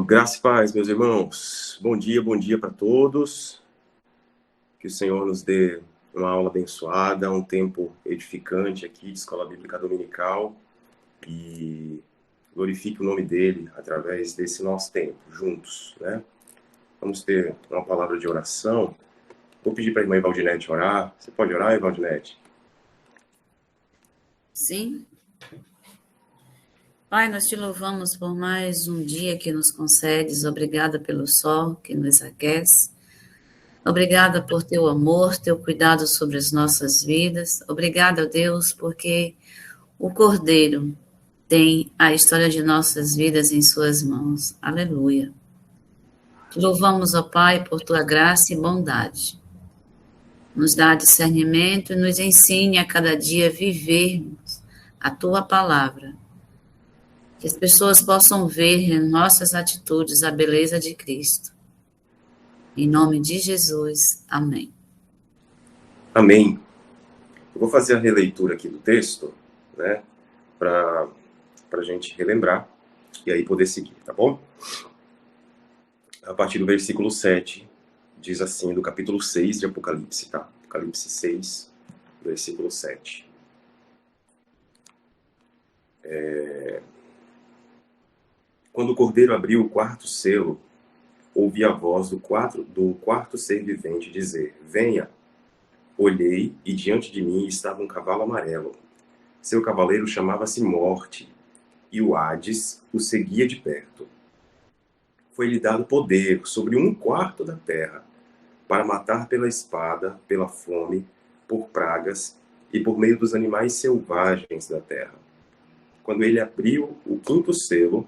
Graça e paz, meus irmãos. Bom dia para todos. Que o Senhor nos dê uma aula abençoada, um tempo edificante aqui de Escola Bíblica Dominical e glorifique o nome dele através desse nosso tempo, juntos, né? Vamos ter uma palavra de oração. Vou pedir para a irmã Evaldinete orar. Você pode orar, Evaldinete? Sim. Pai, nós te louvamos por mais um dia que nos concedes. Obrigada pelo sol que nos aquece. Obrigada por teu amor, teu cuidado sobre as nossas vidas. Obrigada, Deus, porque o Cordeiro tem a história de nossas vidas em suas mãos. Aleluia. Te louvamos, ó Pai, por tua graça e bondade. Nos dá discernimento e nos ensine a cada dia vivermos a tua palavra. Que as pessoas possam ver em nossas atitudes a beleza de Cristo. Em nome de Jesus, amém. Amém. Eu vou fazer a releitura aqui do texto, né, para a gente relembrar e aí poder seguir, tá bom? A partir do versículo 7, diz assim, do capítulo 6 de Apocalipse, tá? Apocalipse 6, versículo 7. Quando o Cordeiro abriu o quarto selo, ouvi a voz do quarto ser vivente dizer: Venha! Olhei, e diante de mim estava um cavalo amarelo. Seu cavaleiro chamava-se Morte, e o Hades o seguia de perto. Foi-lhe dado poder sobre 1/4 da terra, para matar pela espada, pela fome, por pragas e por meio dos animais selvagens da terra. Quando ele abriu o 5º selo,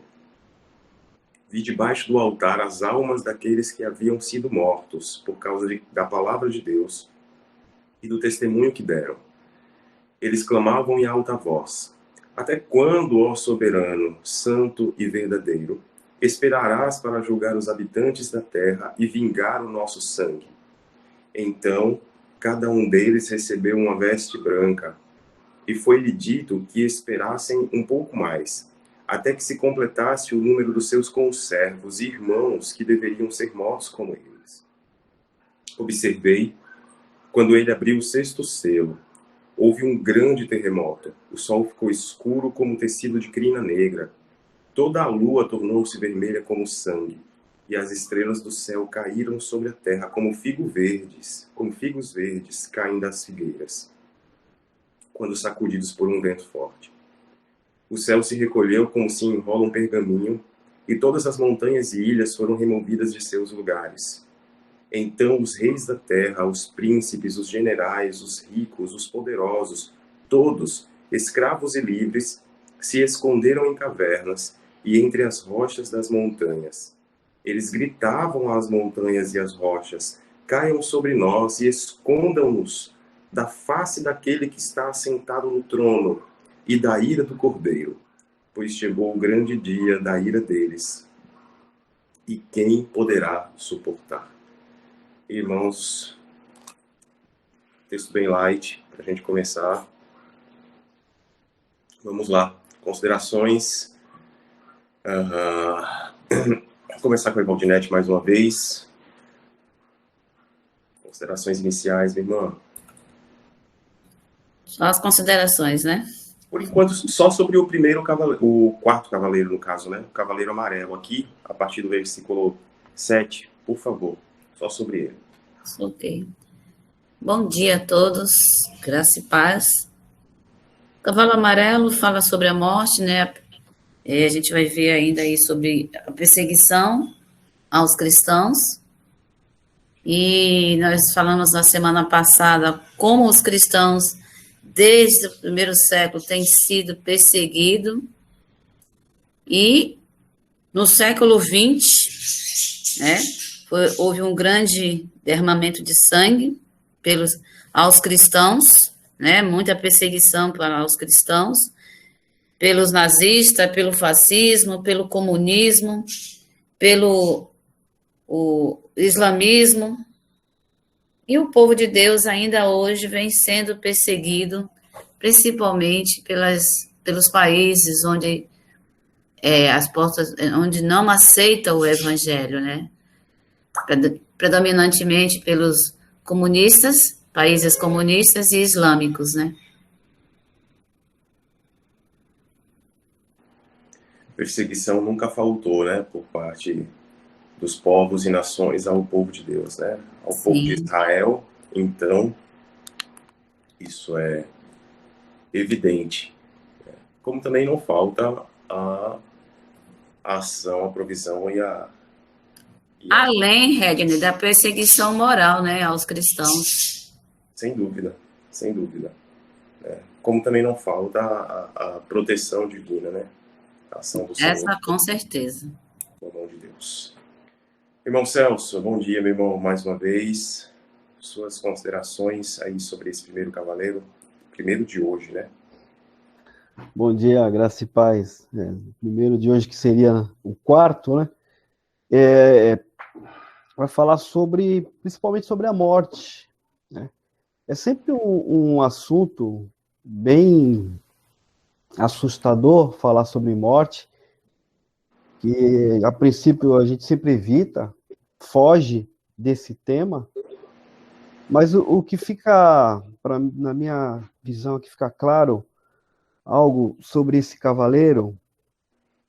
vi debaixo do altar as almas daqueles que haviam sido mortos por causa da palavra de Deus e do testemunho que deram. Eles clamavam em alta voz: Até quando, ó soberano, santo e verdadeiro, esperarás para julgar os habitantes da terra e vingar o nosso sangue? Então, cada um deles recebeu uma veste branca, e foi-lhe dito que esperassem um pouco mais, até que se completasse o número dos seus conservos e irmãos que deveriam ser mortos como eles. Observei, quando ele abriu o 6º selo, houve um grande terremoto. O sol ficou escuro como tecido de crina negra. Toda a lua tornou-se vermelha como sangue, e as estrelas do céu caíram sobre a terra como figos verdes caem das figueiras, quando sacudidos por um vento forte. O céu se recolheu como se enrola um pergaminho, e todas as montanhas e ilhas foram removidas de seus lugares. Então os reis da terra, os príncipes, os generais, os ricos, os poderosos, todos, escravos e livres, se esconderam em cavernas e entre as rochas das montanhas. Eles gritavam às montanhas e às rochas: Caiam sobre nós e escondam-nos da face daquele que está assentado no trono e da ira do Cordeiro, pois chegou o grande dia da ira deles. E quem poderá suportar? Irmãos, texto bem light, para a gente começar. Vamos lá, considerações. Vou começar com a Evaldinete mais uma vez. Considerações iniciais, minha irmã. Só as considerações, né? Por enquanto, só sobre o primeiro cavaleiro, o 4º cavaleiro, no caso, né? O cavaleiro amarelo aqui, a partir do versículo 7, por favor. Só sobre ele. Ok. Bom dia a todos, graça e paz. O cavalo amarelo fala sobre a morte, né? A gente vai ver ainda aí sobre a perseguição aos cristãos. E nós falamos na semana passada como os cristãos, desde o primeiro século, têm sido perseguidos. E no século XX, né, houve um grande derramamento de sangue aos cristãos, né, muita perseguição para os cristãos, pelos nazistas, pelo fascismo, pelo comunismo, pelo o islamismo. E o povo de Deus ainda hoje vem sendo perseguido, principalmente pelos países onde as portas onde não aceita o evangelho, né? Predominantemente pelos comunistas, países comunistas e islâmicos, né? Perseguição nunca faltou, né, por parte dos povos e nações ao povo de Deus, né? Ao povo de Sim. Israel, então, isso é evidente. Como também não falta a ação, a provisão e a... Além, Regner, da perseguição moral, né, aos cristãos. Sem dúvida, sem dúvida. Como também não falta a proteção divina, né? A ação do Senhor. Essa com certeza. Com a mão de Deus. Irmão Celso, bom dia, meu irmão, mais uma vez. Suas considerações aí sobre esse primeiro cavaleiro, primeiro de hoje, né? Bom dia, graça e paz. Primeiro de hoje, que seria o quarto, né? Vai falar principalmente sobre a morte, né? É sempre um assunto bem assustador falar sobre morte, que a princípio a gente sempre evita, foge desse tema, mas o que fica, na minha visão, que fica claro algo sobre esse cavaleiro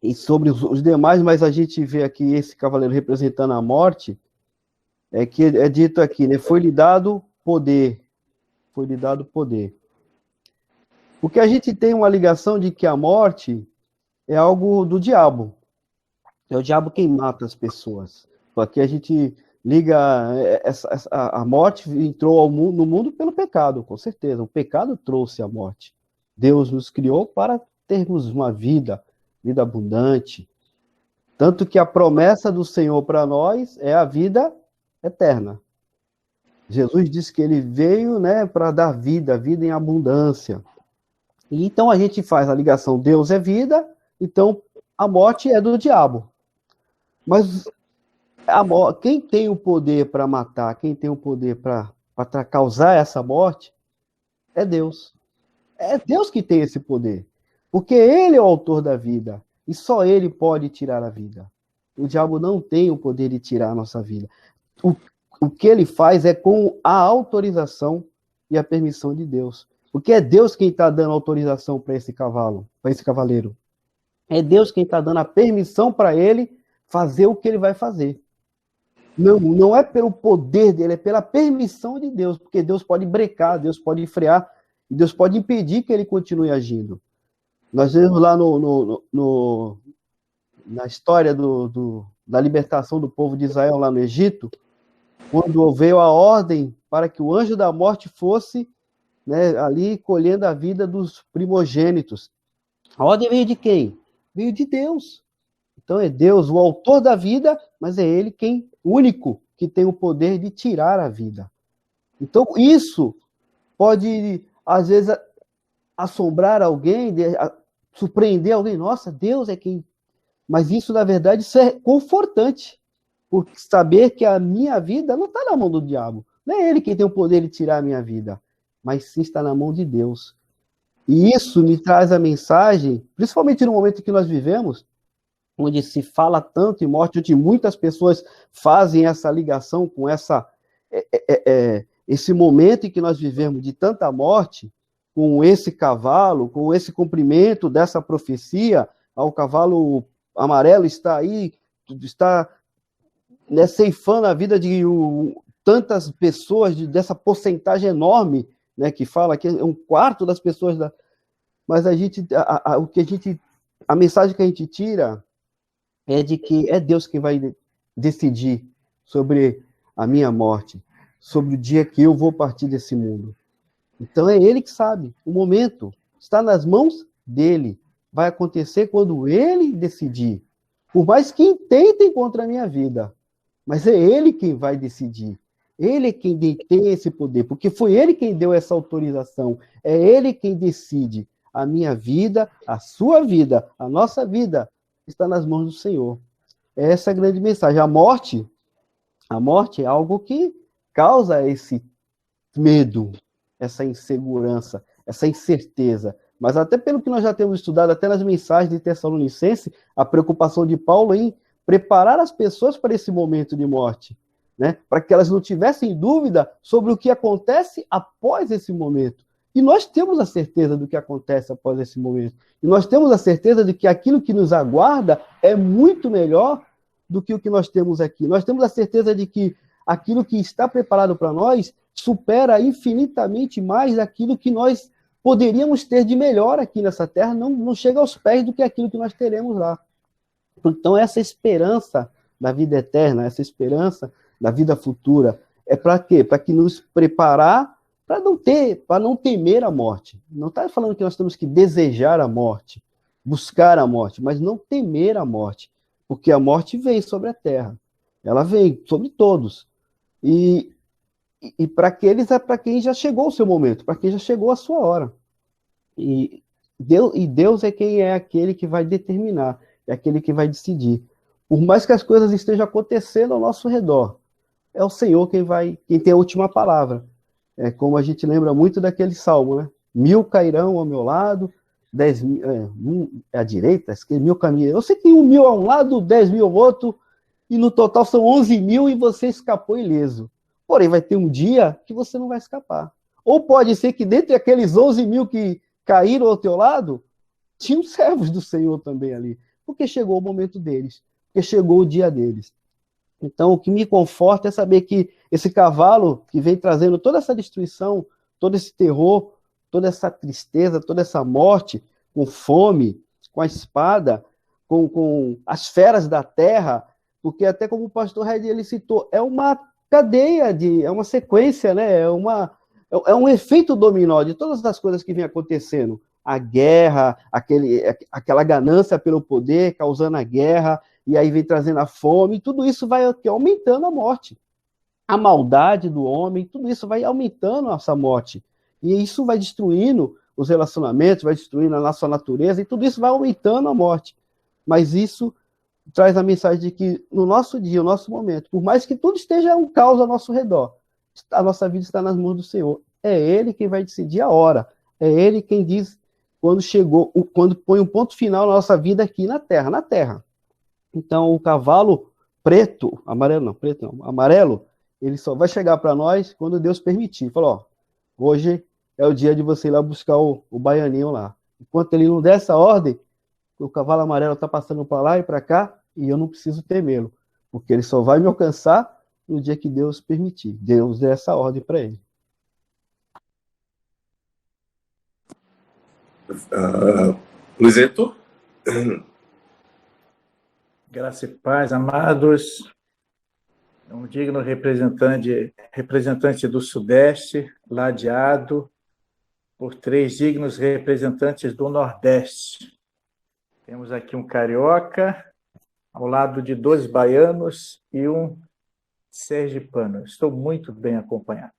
e sobre os demais, mas a gente vê aqui esse cavaleiro representando a morte, é que é dito aqui, né? Foi-lhe dado poder. Foi-lhe dado poder. Porque a gente tem uma ligação de que a morte é algo do diabo. É o diabo quem mata as pessoas. Aqui a gente liga a morte entrou no mundo pelo pecado, com certeza. O pecado trouxe a morte. Deus nos criou para termos uma vida abundante. Tanto que a promessa do Senhor para nós é a vida eterna. Jesus disse que ele veio, né, para dar vida em abundância. E então a gente faz a ligação, Deus é vida, então a morte é do diabo. Mas quem tem o poder para matar, quem tem o poder para causar essa morte, é Deus. É Deus que tem esse poder. Porque ele é o autor da vida. E só ele pode tirar a vida. O diabo não tem o poder de tirar a nossa vida. O que ele faz é com a autorização e a permissão de Deus. Porque é Deus quem está dando autorização para esse cavaleiro. É Deus quem está dando a permissão para ele fazer o que ele vai fazer. Não é pelo poder dele, é pela permissão de Deus. Porque Deus pode brecar, Deus pode frear, e Deus pode impedir que ele continue agindo. Nós vemos lá na história da libertação do povo de Israel lá no Egito, quando veio a ordem para que o anjo da morte fosse, né, ali colhendo a vida dos primogênitos. A ordem veio de quem? Veio de Deus. Então é Deus o autor da vida, mas é ele único que tem o poder de tirar a vida. Então isso pode, às vezes, assombrar alguém, surpreender alguém. Nossa, Deus é quem... Mas isso, na verdade, isso é confortante. Por saber que a minha vida não está na mão do diabo. Não é ele quem tem o poder de tirar a minha vida, mas sim está na mão de Deus. E isso me traz a mensagem, principalmente no momento que nós vivemos, onde se fala tanto em morte, onde muitas pessoas fazem essa ligação com esse momento em que nós vivemos de tanta morte, com esse cavalo, com esse cumprimento dessa profecia, o cavalo amarelo está aí, está... né, ceifando a vida de tantas pessoas, dessa porcentagem enorme, né, que fala que é um quarto das pessoas, mas a mensagem que a gente tira é de que é Deus quem vai decidir sobre a minha morte, sobre o dia que eu vou partir desse mundo. Então é ele que sabe, o momento está nas mãos dele, vai acontecer quando ele decidir, por mais que intentem contra a minha vida. Mas é ele quem vai decidir. Ele é quem tem esse poder, porque foi ele quem deu essa autorização. É ele quem decide. A minha vida, a sua vida, a nossa vida está nas mãos do Senhor. Essa é a grande mensagem. A morte é algo que causa esse medo, essa insegurança, essa incerteza. Mas até pelo que nós já temos estudado, até nas mensagens de Tessalonicenses, a preocupação de Paulo em preparar as pessoas para esse momento de morte, né? Para que elas não tivessem dúvida sobre o que acontece após esse momento. E nós temos a certeza do que acontece após esse momento. E nós temos a certeza de que aquilo que nos aguarda é muito melhor do que o que nós temos aqui. Nós temos a certeza de que aquilo que está preparado para nós supera infinitamente mais aquilo que nós poderíamos ter de melhor aqui nessa terra, não chega aos pés do que aquilo que nós teremos lá. Então, essa esperança da vida eterna, essa esperança da vida futura, é para quê? Para que nos preparar para não temer a morte. Não está falando que nós temos que desejar a morte, buscar a morte, mas não temer a morte, porque a morte vem sobre a terra, ela vem sobre todos. E para aqueles é para quem já chegou o seu momento, para quem já chegou a sua hora. E Deus é quem é aquele que vai determinar, é aquele que vai decidir. Por mais que as coisas estejam acontecendo ao nosso redor, é o Senhor quem tem a última palavra. É como a gente lembra muito daquele salmo, né? 1000 cairão ao meu lado, 10.000 à direita, 1000 caminhos. Eu sei que 1.000 a um lado, 10.000 ao outro, e no total são 11.000 e você escapou ileso. Porém, vai ter um dia que você não vai escapar. Ou pode ser que dentre aqueles 11.000 que caíram ao teu lado, tinham servos do Senhor também ali, porque chegou o momento deles, porque chegou o dia deles. Então, o que me conforta é saber que esse cavalo que vem trazendo toda essa destruição, todo esse terror, toda essa tristeza, toda essa morte, com fome, com a espada, com as feras da terra, porque até como o pastor Red ele citou, é uma cadeia, é uma sequência, né? É um efeito dominó de todas as coisas que vem acontecendo. A guerra, aquela ganância pelo poder, causando a guerra, e aí vem trazendo a fome, e tudo isso vai aumentando a morte. A maldade do homem, tudo isso vai aumentando essa morte. E isso vai destruindo os relacionamentos, vai destruindo a nossa natureza, e tudo isso vai aumentando a morte. Mas isso traz a mensagem de que no nosso dia, no nosso momento, por mais que tudo esteja um caos ao nosso redor, a nossa vida está nas mãos do Senhor. É Ele quem vai decidir a hora. É Ele quem diz quando põe um ponto final na nossa vida aqui na Terra. Então, o cavalo amarelo, ele só vai chegar para nós quando Deus permitir. Falou, hoje é o dia de você ir lá buscar o baianinho lá. Enquanto ele não der essa ordem, o cavalo amarelo está passando para lá e para cá, e eu não preciso temê-lo, porque ele só vai me alcançar no dia que Deus permitir. Deus dê essa ordem para ele. Luizeto? Graça e paz, amados. Um digno representante do Sudeste, ladeado por 3 dignos representantes do Nordeste. Temos aqui um carioca, ao lado de 2 baianos e um sergipano. Estou muito bem acompanhado.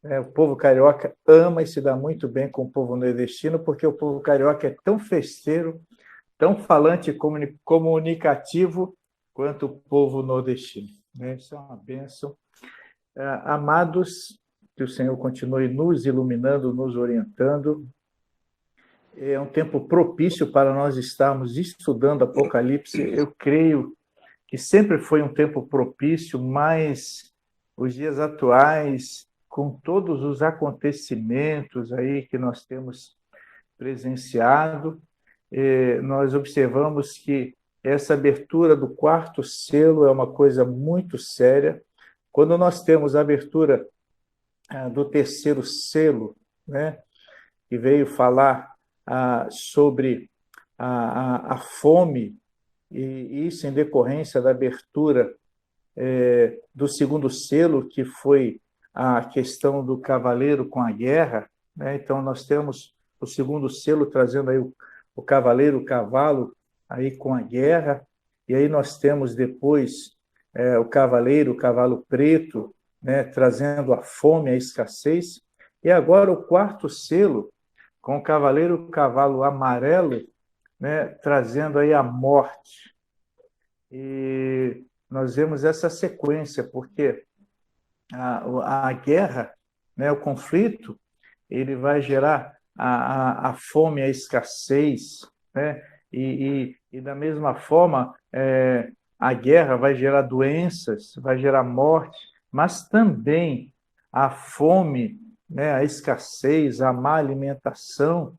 O povo carioca ama e se dá muito bem com o povo nordestino, porque o povo carioca é tão festeiro, tão falante e comunicativo quanto o povo nordestino. Isso é uma bênção. Amados, que o Senhor continue nos iluminando, nos orientando. É um tempo propício para nós estarmos estudando Apocalipse. Eu creio que sempre foi um tempo propício, mas os dias atuais, com todos os acontecimentos aí que nós temos presenciado, nós observamos que essa abertura do 4º selo é uma coisa muito séria. Quando nós temos a abertura do 3º selo, né, que veio falar sobre a fome, e isso em decorrência da abertura do 2º selo, que foi a questão do cavaleiro com a guerra, né? Então nós temos o 2º selo trazendo aí o cavaleiro, o cavalo aí com a guerra, e aí nós temos depois o cavaleiro, o cavalo preto, né, trazendo a fome, a escassez, e agora o 4º selo com o cavaleiro, o cavalo amarelo, né, trazendo aí a morte. E nós vemos essa sequência, porque a guerra, né, o conflito, ele vai gerar a fome, a escassez, né? E da mesma forma, a guerra vai gerar doenças, vai gerar morte, mas também a fome, né, a escassez, a má alimentação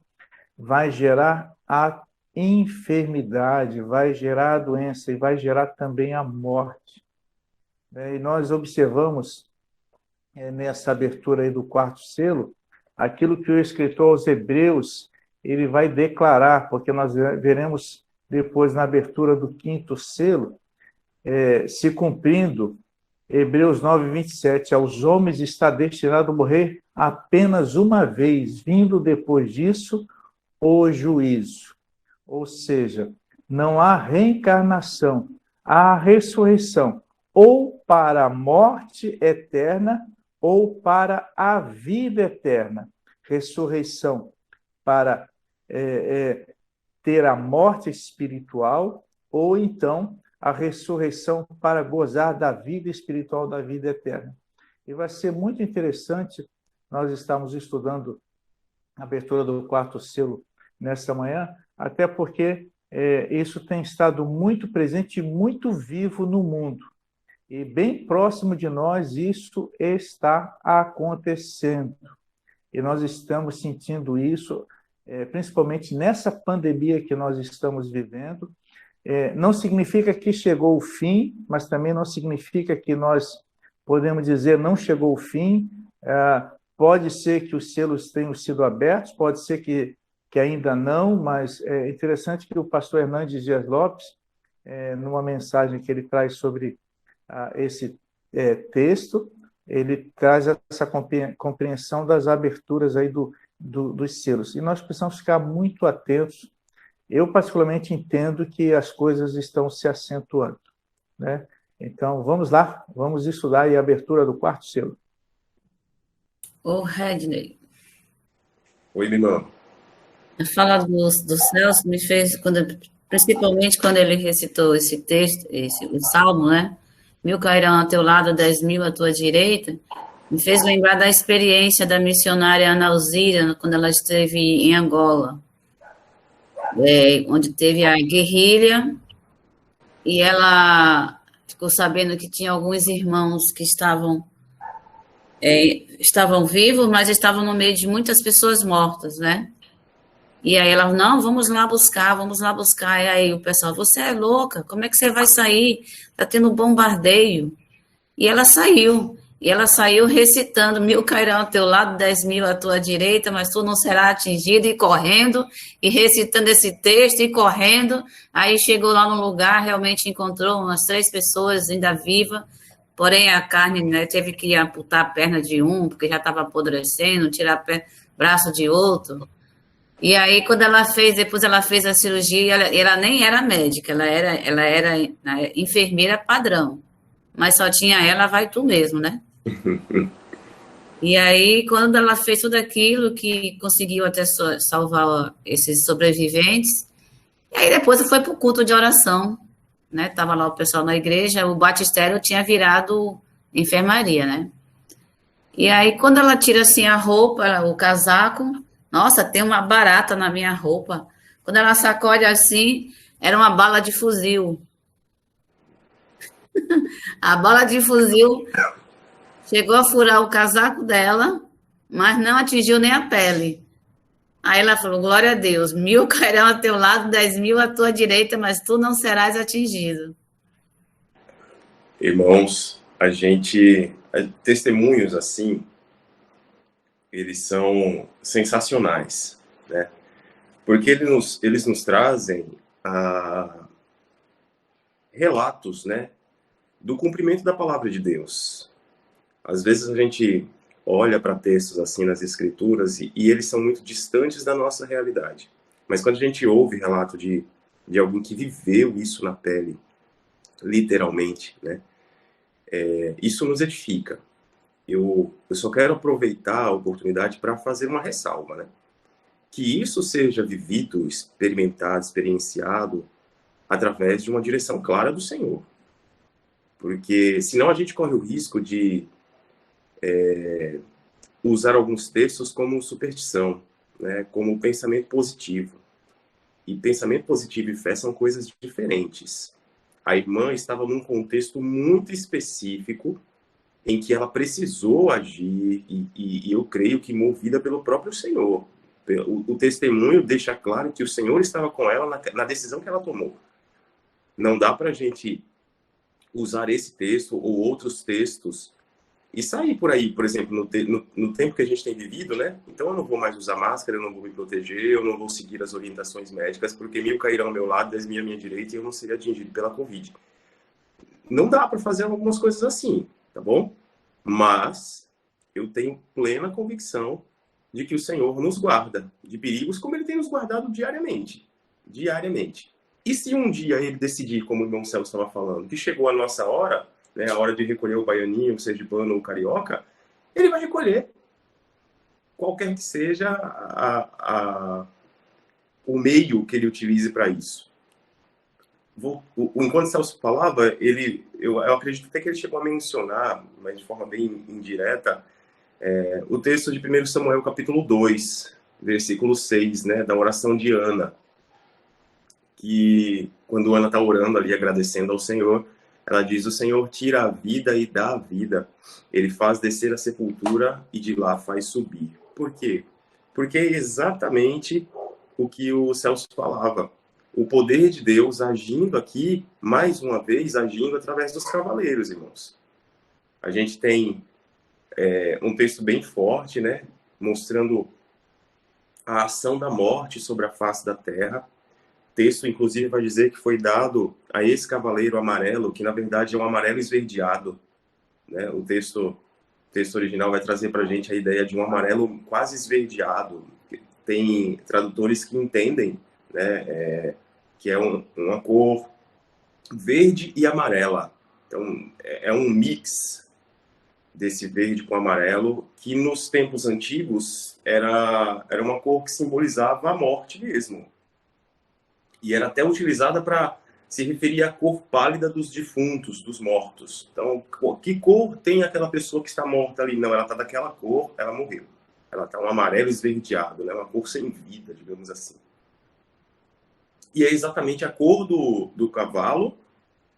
vai gerar a enfermidade, vai gerar a doença e vai gerar também a morte. E nós observamos nessa abertura aí do quarto selo aquilo que o escritor aos Hebreus ele vai declarar, porque nós veremos depois na abertura do quinto selo, se cumprindo, Hebreus 9, 27, aos homens está destinado a morrer apenas uma vez, vindo depois disso o juízo. Ou seja, não há reencarnação, há ressurreição, ou para a morte eterna, ou para a vida eterna. Ressurreição para ter a morte espiritual, ou então a ressurreição para gozar da vida espiritual, da vida eterna. E vai ser muito interessante, nós estamos estudando a abertura do quarto selo nesta manhã, até porque isso tem estado muito presente e muito vivo no mundo. E bem próximo de nós isso está acontecendo. E nós estamos sentindo isso, principalmente nessa pandemia que nós estamos vivendo. Não significa que chegou o fim, mas também não significa que nós podemos dizer não chegou o fim. Pode ser que os selos tenham sido abertos, pode ser que ainda não, mas é interessante que o pastor Hernandes Dias Lopes, numa mensagem que ele traz sobre esse texto, ele traz essa compreensão das aberturas aí dos selos. E nós precisamos ficar muito atentos. Eu, particularmente, entendo que as coisas estão se acentuando, né? Então, vamos lá, vamos estudar aí a abertura do quarto selo. Ô, Redney. Oi, irmão. A fala do Celso me fez, principalmente quando ele recitou esse texto, o Salmo, né? 1000 cairão ao teu lado, 10.000 à tua direita, me fez lembrar da experiência da missionária Ana Alzira, quando ela esteve em Angola, onde teve a guerrilha, e ela ficou sabendo que tinha alguns irmãos que estavam vivos, mas estavam no meio de muitas pessoas mortas, né? E aí ela, não, vamos lá buscar. E aí o pessoal, você é louca, como é que você vai sair? Está tendo bombardeio. E ela saiu recitando, 1000 cairão ao teu lado, 10.000 à tua direita, mas tu não será atingido, e correndo, e recitando esse texto, e correndo. Aí chegou lá no lugar, realmente encontrou umas 3 pessoas ainda vivas, porém a carne, né, teve que amputar a perna de um, porque já estava apodrecendo, tirar braço de outro. E aí, quando depois ela fez a cirurgia, ela nem era médica, ela era enfermeira padrão, mas só tinha ela, vai tu mesmo, né? E aí, quando ela fez tudo aquilo, que conseguiu até salvar esses sobreviventes, e aí depois foi para o culto de oração, né? Tava lá o pessoal na igreja, o batistério tinha virado enfermaria, né? E aí, quando ela tira assim a roupa, o casaco, nossa, tem uma barata na minha roupa. Quando ela sacode assim, era uma bala de fuzil. A bala de fuzil chegou a furar o casaco dela, mas não atingiu nem a pele. Aí ela falou, glória a Deus, 1000 cairão ao teu lado, 10.000 à tua direita, mas tu não serás atingido. Irmãos, testemunhos assim, eles são sensacionais, né? Porque eles nos trazem relatos, né, do cumprimento da palavra de Deus. Às vezes a gente olha para textos assim nas Escrituras e eles são muito distantes da nossa realidade. Mas quando a gente ouve relato de alguém que viveu isso na pele, literalmente, né, isso nos edifica. Eu só quero aproveitar a oportunidade para fazer uma ressalva, né? Que isso seja vivido, experimentado, experienciado através de uma direção clara do Senhor. Porque senão a gente corre o risco de usar alguns textos como superstição, né, como pensamento positivo. E pensamento positivo e fé são coisas diferentes. A irmã estava num contexto muito específico em que ela precisou agir e eu creio que movida pelo próprio Senhor. O testemunho deixa claro que o Senhor estava com ela na decisão que ela tomou. Não dá para a gente usar esse texto ou outros textos e sair por aí, por exemplo, no tempo que a gente tem vivido, né? Então eu não vou mais usar máscara, eu não vou me proteger, eu não vou seguir as orientações médicas, porque 1000 cairão ao meu lado, 10.000 à minha direita e eu não serei atingido pela Covid. Não dá para fazer algumas coisas assim, tá bom? Mas eu tenho plena convicção de que o Senhor nos guarda de perigos como Ele tem nos guardado diariamente. Diariamente. E se um dia Ele decidir, como o irmão Celso estava falando, que chegou a nossa hora, né, a hora de recolher o baianinho, o sergipano ou o carioca, Ele vai recolher. Qualquer que seja o meio que Ele utilize para isso. Enquanto Celso falava, eu acredito até que ele chegou a mencionar, mas de forma bem indireta, o texto de 1 Samuel, capítulo 2, versículo 6, né, da oração de Ana, que quando Ana está orando ali, agradecendo ao Senhor, ela diz: o Senhor tira a vida e dá a vida, Ele faz descer a sepultura e de lá faz subir. Por quê? Porque é exatamente o que o Celso falava. O poder de Deus agindo aqui, mais uma vez, agindo através dos cavaleiros, irmãos. A gente tem um texto bem forte, né, mostrando a ação da morte sobre a face da terra. O texto, inclusive, vai dizer que foi dado a esse cavaleiro amarelo, que na verdade é um amarelo esverdeado, né? O texto original vai trazer para a gente a ideia de um amarelo quase esverdeado. Tem tradutores que entendem, né, que é uma cor verde e amarela. Então, é um mix desse verde com amarelo, que nos tempos antigos era uma cor que simbolizava a morte mesmo. E era até utilizada para se referir à cor pálida dos defuntos, dos mortos. Então, que cor tem aquela pessoa que está morta ali? Não, ela está daquela cor, ela morreu. Ela está um amarelo esverdeado, né? Uma cor sem vida, digamos assim. E é exatamente a cor do cavalo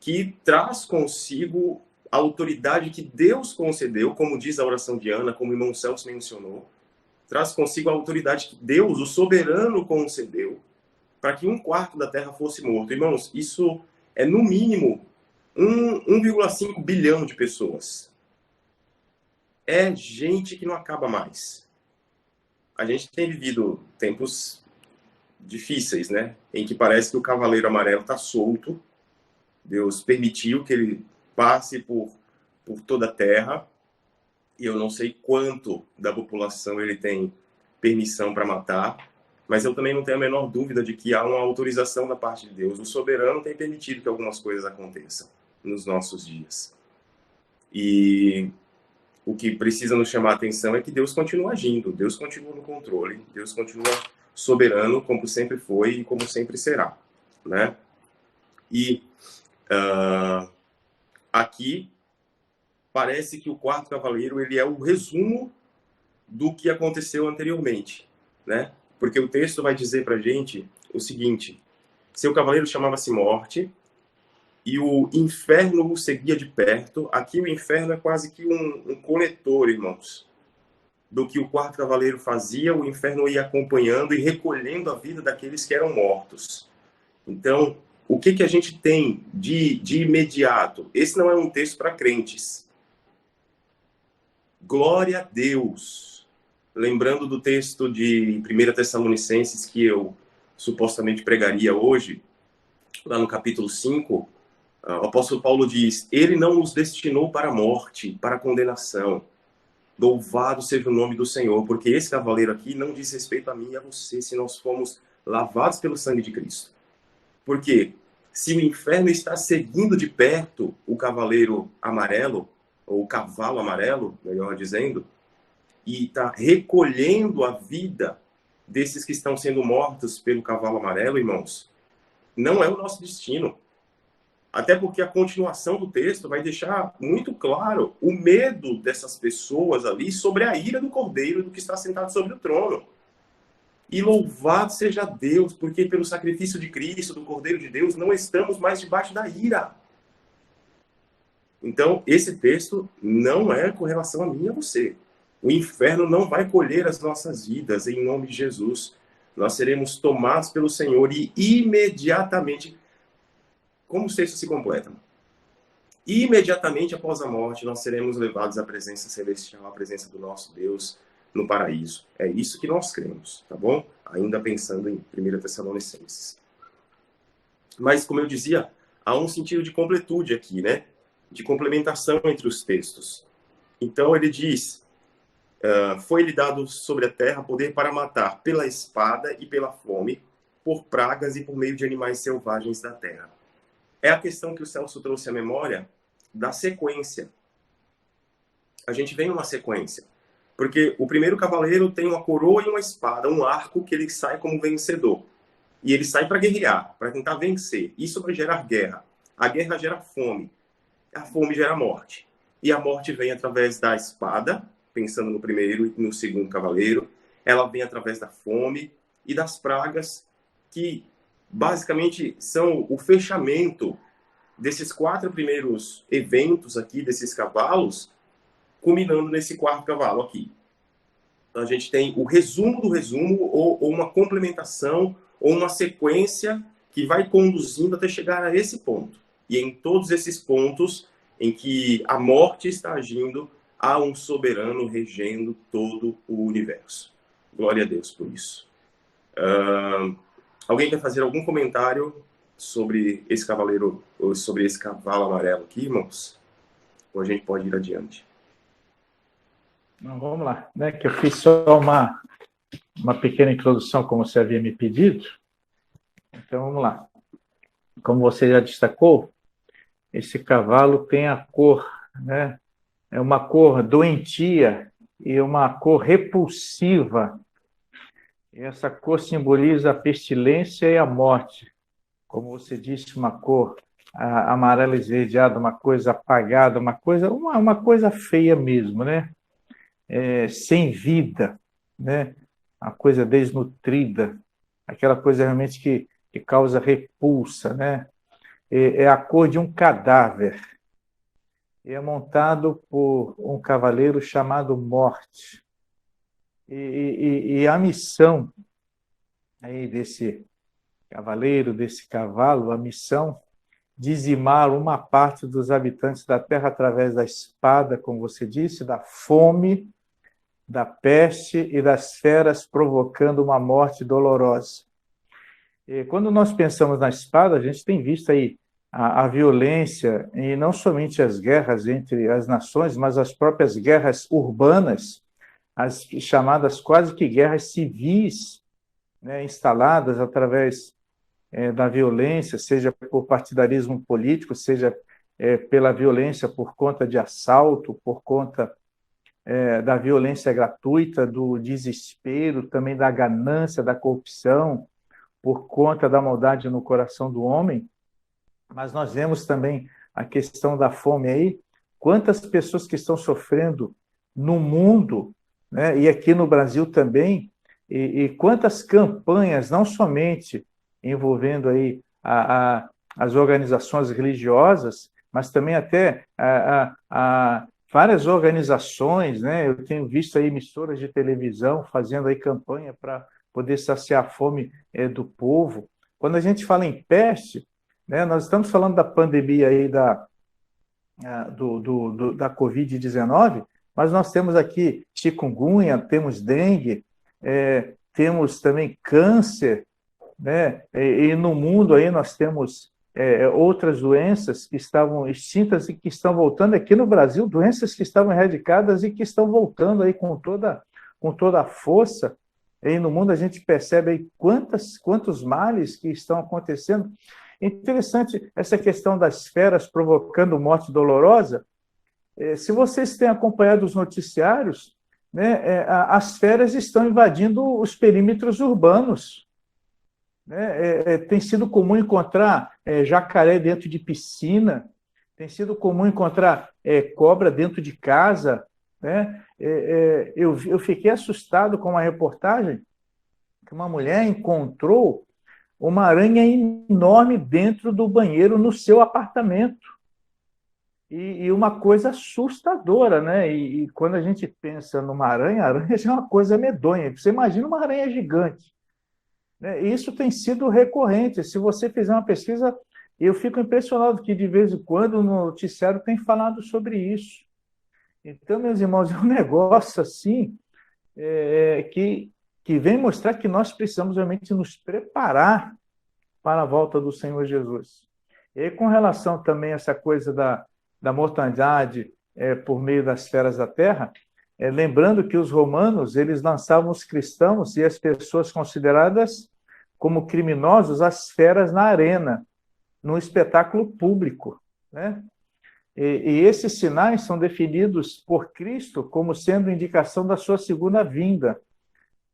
que traz consigo a autoridade que Deus concedeu, como diz a oração de Ana, como o irmão Celso mencionou, traz consigo a autoridade que Deus, o soberano, concedeu para que 1/4 da terra fosse morto. Irmãos, isso é no mínimo 1,5 bilhão de pessoas. É gente que não acaba mais. A gente tem vivido tempos difíceis, né? Em que parece que o cavaleiro amarelo está solto. Deus permitiu que ele passe por toda a terra. E eu não sei quanto da população ele tem permissão para matar, mas eu também não tenho a menor dúvida de que há uma autorização da parte de Deus. O soberano tem permitido que algumas coisas aconteçam nos nossos dias. E o que precisa nos chamar a atenção é que Deus continua agindo, Deus continua no controle, Deus continua soberano, como sempre foi e como sempre será, né? E aqui parece que o 4º cavaleiro ele é o resumo do que aconteceu anteriormente, né? Porque o texto vai dizer para a gente o seguinte: seu cavaleiro chamava-se Morte e o inferno o seguia de perto. Aqui o inferno é quase que um coletor, irmãos, do que o 4º cavaleiro fazia. O inferno ia acompanhando e recolhendo a vida daqueles que eram mortos. Então, o que a gente tem de imediato? Esse não é um texto para crentes. Glória a Deus. Lembrando do texto de 1 Tessalonicenses que eu supostamente pregaria hoje, lá no capítulo 5, o apóstolo Paulo diz: ele não nos destinou para a morte, para a condenação. Louvado seja o nome do Senhor, porque esse cavaleiro aqui não diz respeito a mim e a você, se nós fomos lavados pelo sangue de Cristo. Porque se o inferno está seguindo de perto o cavaleiro amarelo, ou o cavalo amarelo, melhor dizendo, e está recolhendo a vida desses que estão sendo mortos pelo cavalo amarelo, irmãos, não é o nosso destino. Até porque a continuação do texto vai deixar muito claro o medo dessas pessoas ali sobre a ira do Cordeiro, do que está sentado sobre o trono. E louvado seja Deus, porque pelo sacrifício de Cristo, do Cordeiro de Deus, não estamos mais debaixo da ira. Então, esse texto não é com relação a mim e a você. O inferno não vai colher as nossas vidas, em nome de Jesus. Nós seremos tomados pelo Senhor e imediatamente, como o texto se completa? Imediatamente após a morte, nós seremos levados à presença celestial, à presença do nosso Deus no paraíso. É isso que nós cremos, tá bom? Ainda pensando em 1 Tessalonicenses. Mas, como eu dizia, há um sentido de completude aqui, né? De complementação entre os textos. Então, ele diz, foi-lhe dado sobre a terra poder para matar pela espada e pela fome, por pragas e por meio de animais selvagens da terra. É a questão que o Celso trouxe à memória da sequência. A gente vem numa sequência. Porque o primeiro cavaleiro tem uma coroa e uma espada, um arco que ele sai como vencedor. E ele sai para guerrear, para tentar vencer. Isso vai gerar guerra. A guerra gera fome. A fome gera morte. E a morte vem através da espada, pensando no primeiro e no segundo cavaleiro. Ela vem através da fome e das pragas, que basicamente são o fechamento desses 4 primeiros eventos aqui, desses cavalos, culminando nesse 4º cavalo aqui. Então, a gente tem o resumo do resumo, ou uma complementação, ou uma sequência que vai conduzindo até chegar a esse ponto. E em todos esses pontos em que a morte está agindo, há um soberano regendo todo o universo. Glória a Deus por isso. Alguém quer fazer algum comentário sobre esse cavaleiro, ou sobre esse cavalo amarelo aqui, irmãos? Ou a gente pode ir adiante? Não, vamos lá, né? Que eu fiz só uma pequena introdução, como você havia me pedido. Então, vamos lá. Como você já destacou, esse cavalo tem a cor, né? É uma cor doentia e uma cor repulsiva. E essa cor simboliza a pestilência e a morte. Como você disse, uma cor amarela esverdeada, uma coisa apagada, uma coisa feia mesmo, né? Sem vida, né? Uma coisa desnutrida, aquela coisa realmente que causa repulsa, né? É a cor de um cadáver. É montado por um cavaleiro chamado Morte. E a missão aí desse cavaleiro, desse cavalo, a missão, dizimar uma parte dos habitantes da terra através da espada, como você disse, da fome, da peste e das feras, provocando uma morte dolorosa. E quando nós pensamos na espada, a gente tem visto aí a violência, e não somente as guerras entre as nações, mas as próprias guerras urbanas, as chamadas quase que guerras civis, né, instaladas através da violência, seja por partidarismo político, seja pela violência por conta de assalto, por conta da violência gratuita, do desespero, também da ganância, da corrupção, por conta da maldade no coração do homem. Mas nós vemos também a questão da fome aí, quantas pessoas que estão sofrendo no mundo, né, e aqui no Brasil também, e quantas campanhas, não somente envolvendo aí as organizações religiosas, mas também até várias organizações, né? Eu tenho visto aí emissoras de televisão fazendo aí campanha para poder saciar a fome do povo. Quando a gente fala em peste, né, nós estamos falando da pandemia aí da Covid-19, mas nós temos aqui chikungunya, temos dengue, temos também câncer, né? E no mundo aí nós temos outras doenças que estavam extintas e que estão voltando aqui no Brasil, doenças que estavam erradicadas e que estão voltando aí com toda a força. E no mundo a gente percebe aí quantos males que estão acontecendo. Interessante essa questão das feras provocando morte dolorosa. Se vocês têm acompanhado os noticiários, né, as feras estão invadindo os perímetros urbanos. Né? Tem sido comum encontrar jacaré dentro de piscina, tem sido comum encontrar cobra dentro de casa. Né? Eu fiquei assustado com uma reportagem que uma mulher encontrou uma aranha enorme dentro do banheiro no seu apartamento. E uma coisa assustadora, né? E quando a gente pensa numa aranha, a aranha já é uma coisa medonha. Você imagina uma aranha gigante, né? E isso tem sido recorrente. Se você fizer uma pesquisa, eu fico impressionado que de vez em quando o noticiário tem falado sobre isso. Então, meus irmãos, é um negócio assim que vem mostrar que nós precisamos realmente nos preparar para a volta do Senhor Jesus. E com relação também a essa coisa da mortandade por meio das feras da terra, lembrando que os romanos, eles lançavam os cristãos e as pessoas consideradas como criminosos às feras na arena, num espetáculo público, né? E esses sinais são definidos por Cristo como sendo indicação da sua segunda vinda,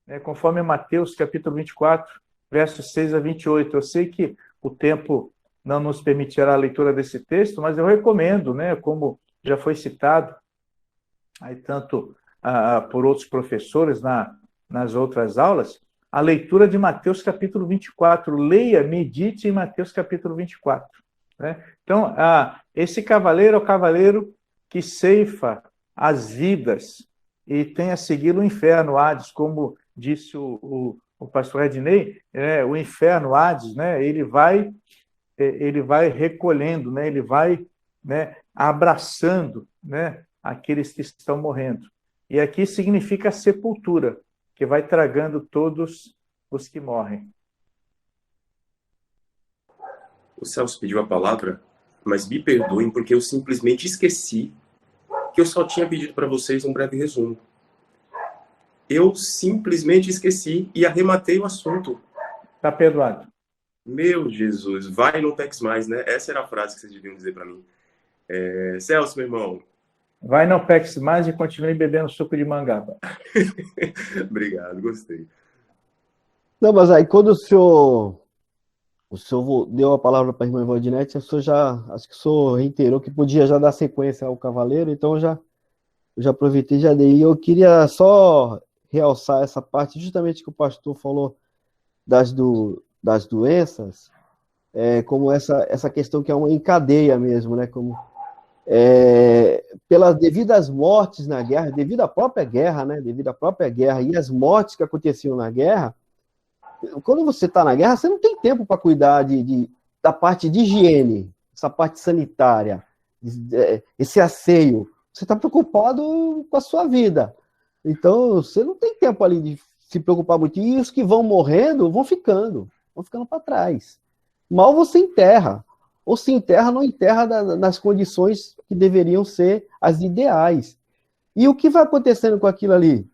né? Conforme Mateus capítulo 24, versos 6 a 28. Eu sei que o tempo não nos permitirá a leitura desse texto, mas eu recomendo, né, como já foi citado, aí tanto por outros professores nas outras aulas, a leitura de Mateus capítulo 24. Leia, medite em Mateus capítulo 24. Né? Então, esse cavaleiro é o cavaleiro que ceifa as vidas e tem a seguir o inferno, Hades, como disse o pastor Ednei, o inferno, Hades, né, ele vai recolhendo, né, ele vai, né, abraçando, né, aqueles que estão morrendo. E aqui significa sepultura, que vai tragando todos os que morrem. O Celso pediu a palavra, mas me perdoem porque eu simplesmente esqueci que eu só tinha pedido para vocês um breve resumo. Eu simplesmente esqueci e arrematei o assunto. Tá perdoado. Meu Jesus, vai não peques mais, né? Essa era a frase que vocês deviam dizer para mim. Celso, meu irmão. Vai não peques mais e continue bebendo suco de mangaba. Obrigado, gostei. Não, mas aí quando o senhor deu a palavra para a irmã Valdinete, acho que o senhor reiterou que podia já dar sequência ao cavaleiro, então eu já aproveitei e já dei. E eu queria só realçar essa parte, justamente que o pastor falou das doenças, como essa questão que é uma encadeia mesmo, né? Como devido às mortes na guerra, devido à própria guerra, né? Devido à própria guerra e as mortes que aconteciam na guerra, quando você está na guerra, você não tem tempo para cuidar da parte de higiene, essa parte sanitária, esse asseio. Você está preocupado com a sua vida. Então, você não tem tempo ali de se preocupar muito. E os que vão morrendo vão ficando para trás. Mal você enterra. Ou se enterra, não enterra nas condições que deveriam ser as ideais. E o que vai acontecendo com aquilo ali?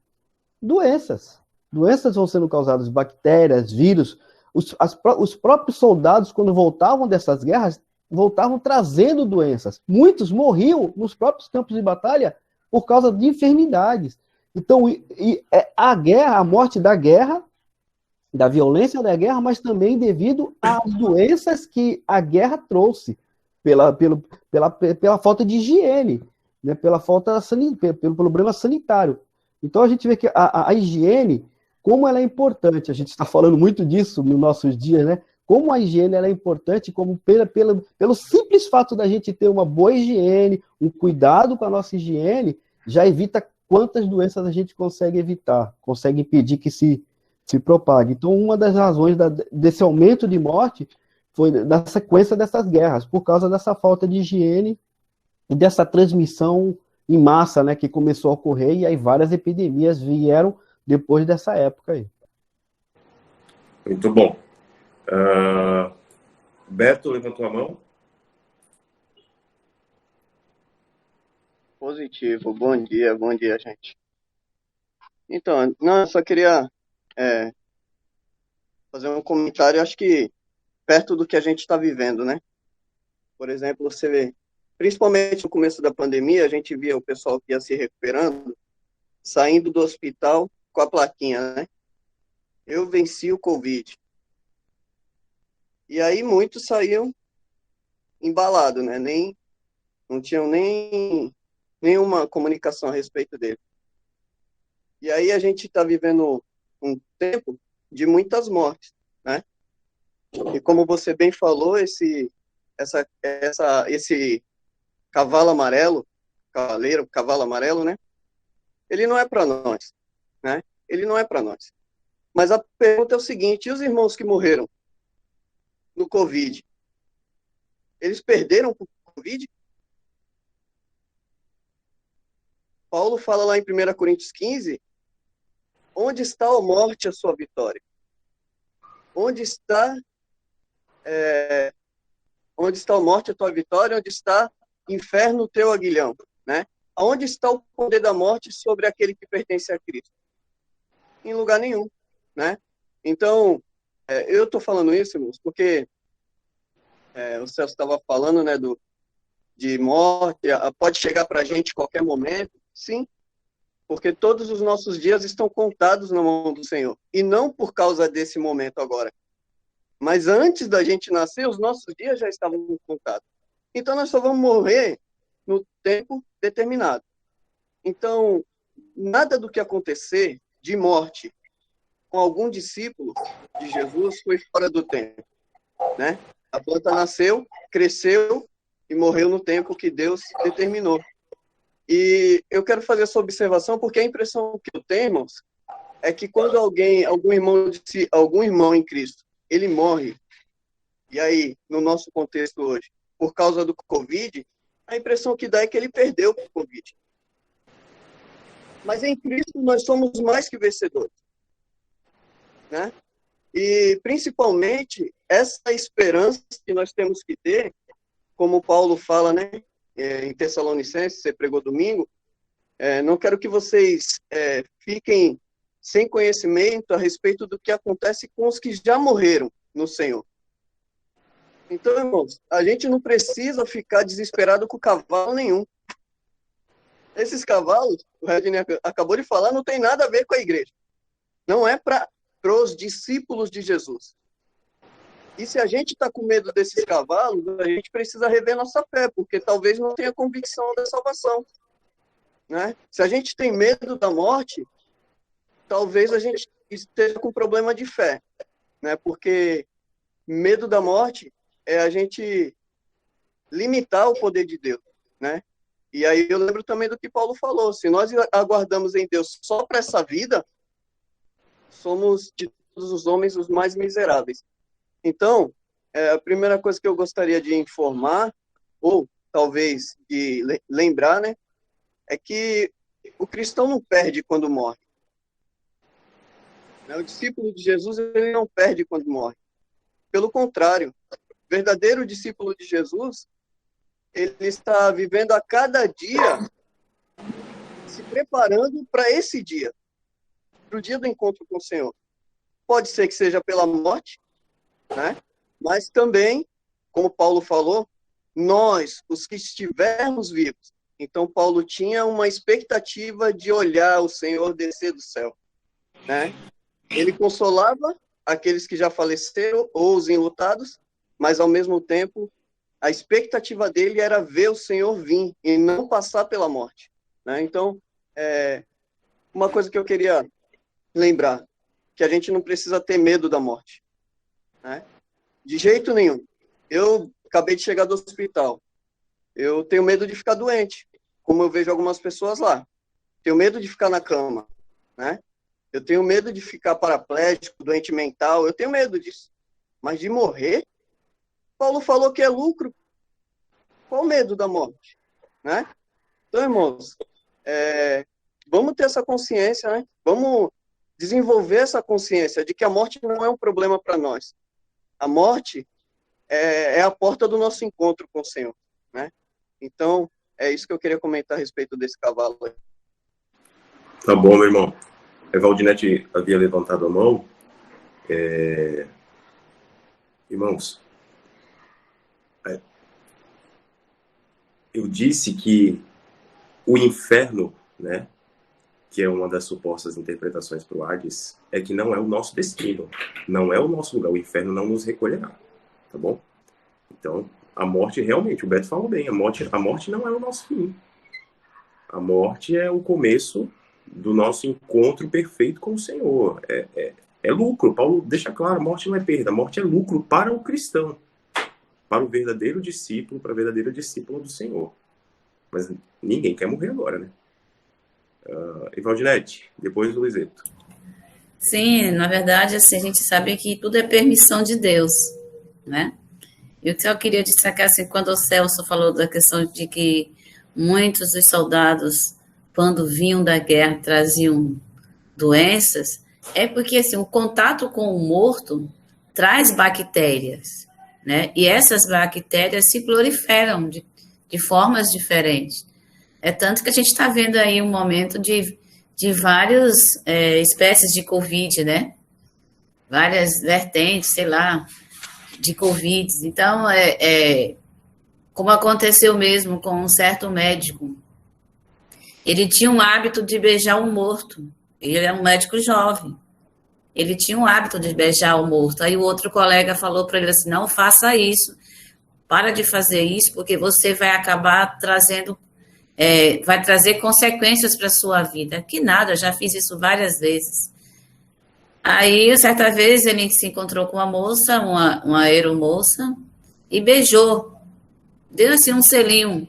Doenças. Doenças vão sendo causadas, bactérias, vírus. Os próprios soldados, quando voltavam dessas guerras, voltavam trazendo doenças. Muitos morriam nos próprios campos de batalha por causa de enfermidades. Então, a guerra, a morte da guerra, da violência da guerra, mas também devido às doenças que a guerra trouxe, pela falta de higiene, né, pelo problema sanitário. Então, a gente vê que a higiene, como ela é importante, a gente está falando muito disso nos nossos dias, né? Como a higiene ela é importante, como pelo simples fato da gente ter uma boa higiene, um cuidado com a nossa higiene, já evita quantas doenças a gente consegue evitar, consegue impedir que se propague. Então, uma das razões desse aumento de morte foi na sequência dessas guerras, por causa dessa falta de higiene e dessa transmissão em massa, né, que começou a ocorrer, e aí várias epidemias vieram depois dessa época aí. Muito bom. Beto levantou a mão. Positivo. Bom dia, gente. Então, não, eu só queria fazer um comentário, acho que perto do que a gente está vivendo, né? Por exemplo, você vê, principalmente no começo da pandemia, a gente via o pessoal que ia se recuperando, saindo do hospital com a plaquinha, né? Eu venci o Covid. E aí muitos saíam embalados, né? Não tinham nenhuma comunicação a respeito dele. E aí a gente está vivendo um tempo de muitas mortes, né? E como você bem falou, esse cavalo amarelo, cavalo amarelo, né? Ele não é para nós, né? Ele não é para nós. Mas a pergunta é o seguinte: e os irmãos que morreram no Covid? Eles perderam por Covid? Paulo fala lá em 1 Coríntios 15, onde está a morte, a sua vitória? Onde está a morte, a tua vitória? Onde está inferno, o teu aguilhão? Né? Onde está o poder da morte sobre aquele que pertence a Cristo? Em lugar nenhum. Né? Então, eu estou falando isso, irmãos, porque o Celso estava falando, né, de morte, pode chegar para a gente a qualquer momento. Sim, porque todos os nossos dias estão contados na mão do Senhor. E não por causa desse momento agora. Mas antes da gente nascer, os nossos dias já estavam contados. Então, nós só vamos morrer no tempo determinado. Então, nada do que acontecer de morte com algum discípulo de Jesus foi fora do tempo. Né? A planta nasceu, cresceu e morreu no tempo que Deus determinou. E eu quero fazer essa observação porque a impressão que eu tenho, irmãos, é que quando algum irmão em Cristo, ele morre, e aí, no nosso contexto hoje, por causa do Covid, a impressão que dá é que ele perdeu o Covid. Mas em Cristo nós somos mais que vencedores. Né? E, principalmente, essa esperança que nós temos que ter, como Paulo fala, né, em Tessalonicenses, você pregou domingo, não quero que vocês fiquem sem conhecimento a respeito do que acontece com os que já morreram no Senhor. Então, irmãos, a gente não precisa ficar desesperado com cavalo nenhum. Esses cavalos, o Redney acabou de falar, não tem nada a ver com a igreja. Não é para os discípulos de Jesus. E se a gente está com medo desses cavalos, a gente precisa rever nossa fé, porque talvez não tenha convicção da salvação. Né? Se a gente tem medo da morte, talvez a gente esteja com problema de fé. Né? Porque medo da morte é a gente limitar o poder de Deus. Né? E aí eu lembro também do que Paulo falou. Se nós aguardamos em Deus só para essa vida, somos de todos os homens os mais miseráveis. Então, a primeira coisa que eu gostaria de informar, ou talvez de lembrar, né, é que o cristão não perde quando morre. O discípulo de Jesus, ele não perde quando morre. Pelo contrário, o verdadeiro discípulo de Jesus, ele está vivendo a cada dia, se preparando para esse dia, para o dia do encontro com o Senhor. Pode ser que seja pela morte, né? Mas também, como Paulo falou, nós, os que estivermos vivos. Então, Paulo tinha uma expectativa de olhar o Senhor descer do céu. Né? Ele consolava aqueles que já faleceram ou os enlutados, mas, ao mesmo tempo, a expectativa dele era ver o Senhor vir e não passar pela morte. Né? Então, uma coisa que eu queria lembrar, que a gente não precisa ter medo da morte. Né? De jeito nenhum. Eu acabei de chegar do hospital. Eu tenho medo de ficar doente, como eu vejo algumas pessoas lá. Tenho medo de ficar na cama. Né? Eu tenho medo de ficar paraplégico, doente mental. Eu tenho medo disso. Mas de morrer? Paulo falou que é lucro. Qual o medo da morte? Né? Então, irmãos, vamos ter essa consciência, né? Vamos desenvolver essa consciência de que a morte não é um problema para nós. A morte é a porta do nosso encontro com o Senhor. Né? Então, é isso que eu queria comentar a respeito desse cavalo. Tá bom, meu irmão. Valdinete havia levantado a mão. Irmãos, eu disse que o inferno, né, que é uma das supostas interpretações para o Hades, é que não é o nosso destino, não é o nosso lugar, o inferno não nos recolherá, tá bom? Então, a morte realmente, o Beto falou bem, a morte não é o nosso fim. A morte é o começo do nosso encontro perfeito com o Senhor. É lucro. Paulo deixa claro, a morte não é perda, a morte é lucro para o cristão, para o verdadeiro discípulo, para a verdadeira discípula do Senhor. Mas ninguém quer morrer agora, né? Evaldinete, depois do Luizeto. Sim, na verdade, assim, a gente sabe que tudo é permissão de Deus, né? E o que eu queria destacar, assim, quando o Celso falou da questão de que muitos dos soldados, quando vinham da guerra, traziam doenças, é porque, assim, o contato com o morto traz bactérias, né? E essas bactérias se proliferam de formas diferentes. É tanto que a gente está vendo aí um momento de várias espécies de Covid, né? Várias vertentes, sei lá, de Covid. Então, como aconteceu mesmo com um certo médico. Ele tinha um hábito de beijar o morto. Ele é um médico jovem. Ele tinha um hábito de beijar o morto. Aí o outro colega falou para ele assim, não faça isso. Para de fazer isso, porque você vai acabar trazendo... vai trazer consequências para a sua vida. Que nada, eu já fiz isso várias vezes. Aí, certa vez, ele se encontrou com uma moça, uma aeromoça, e beijou. Deu assim um selinho.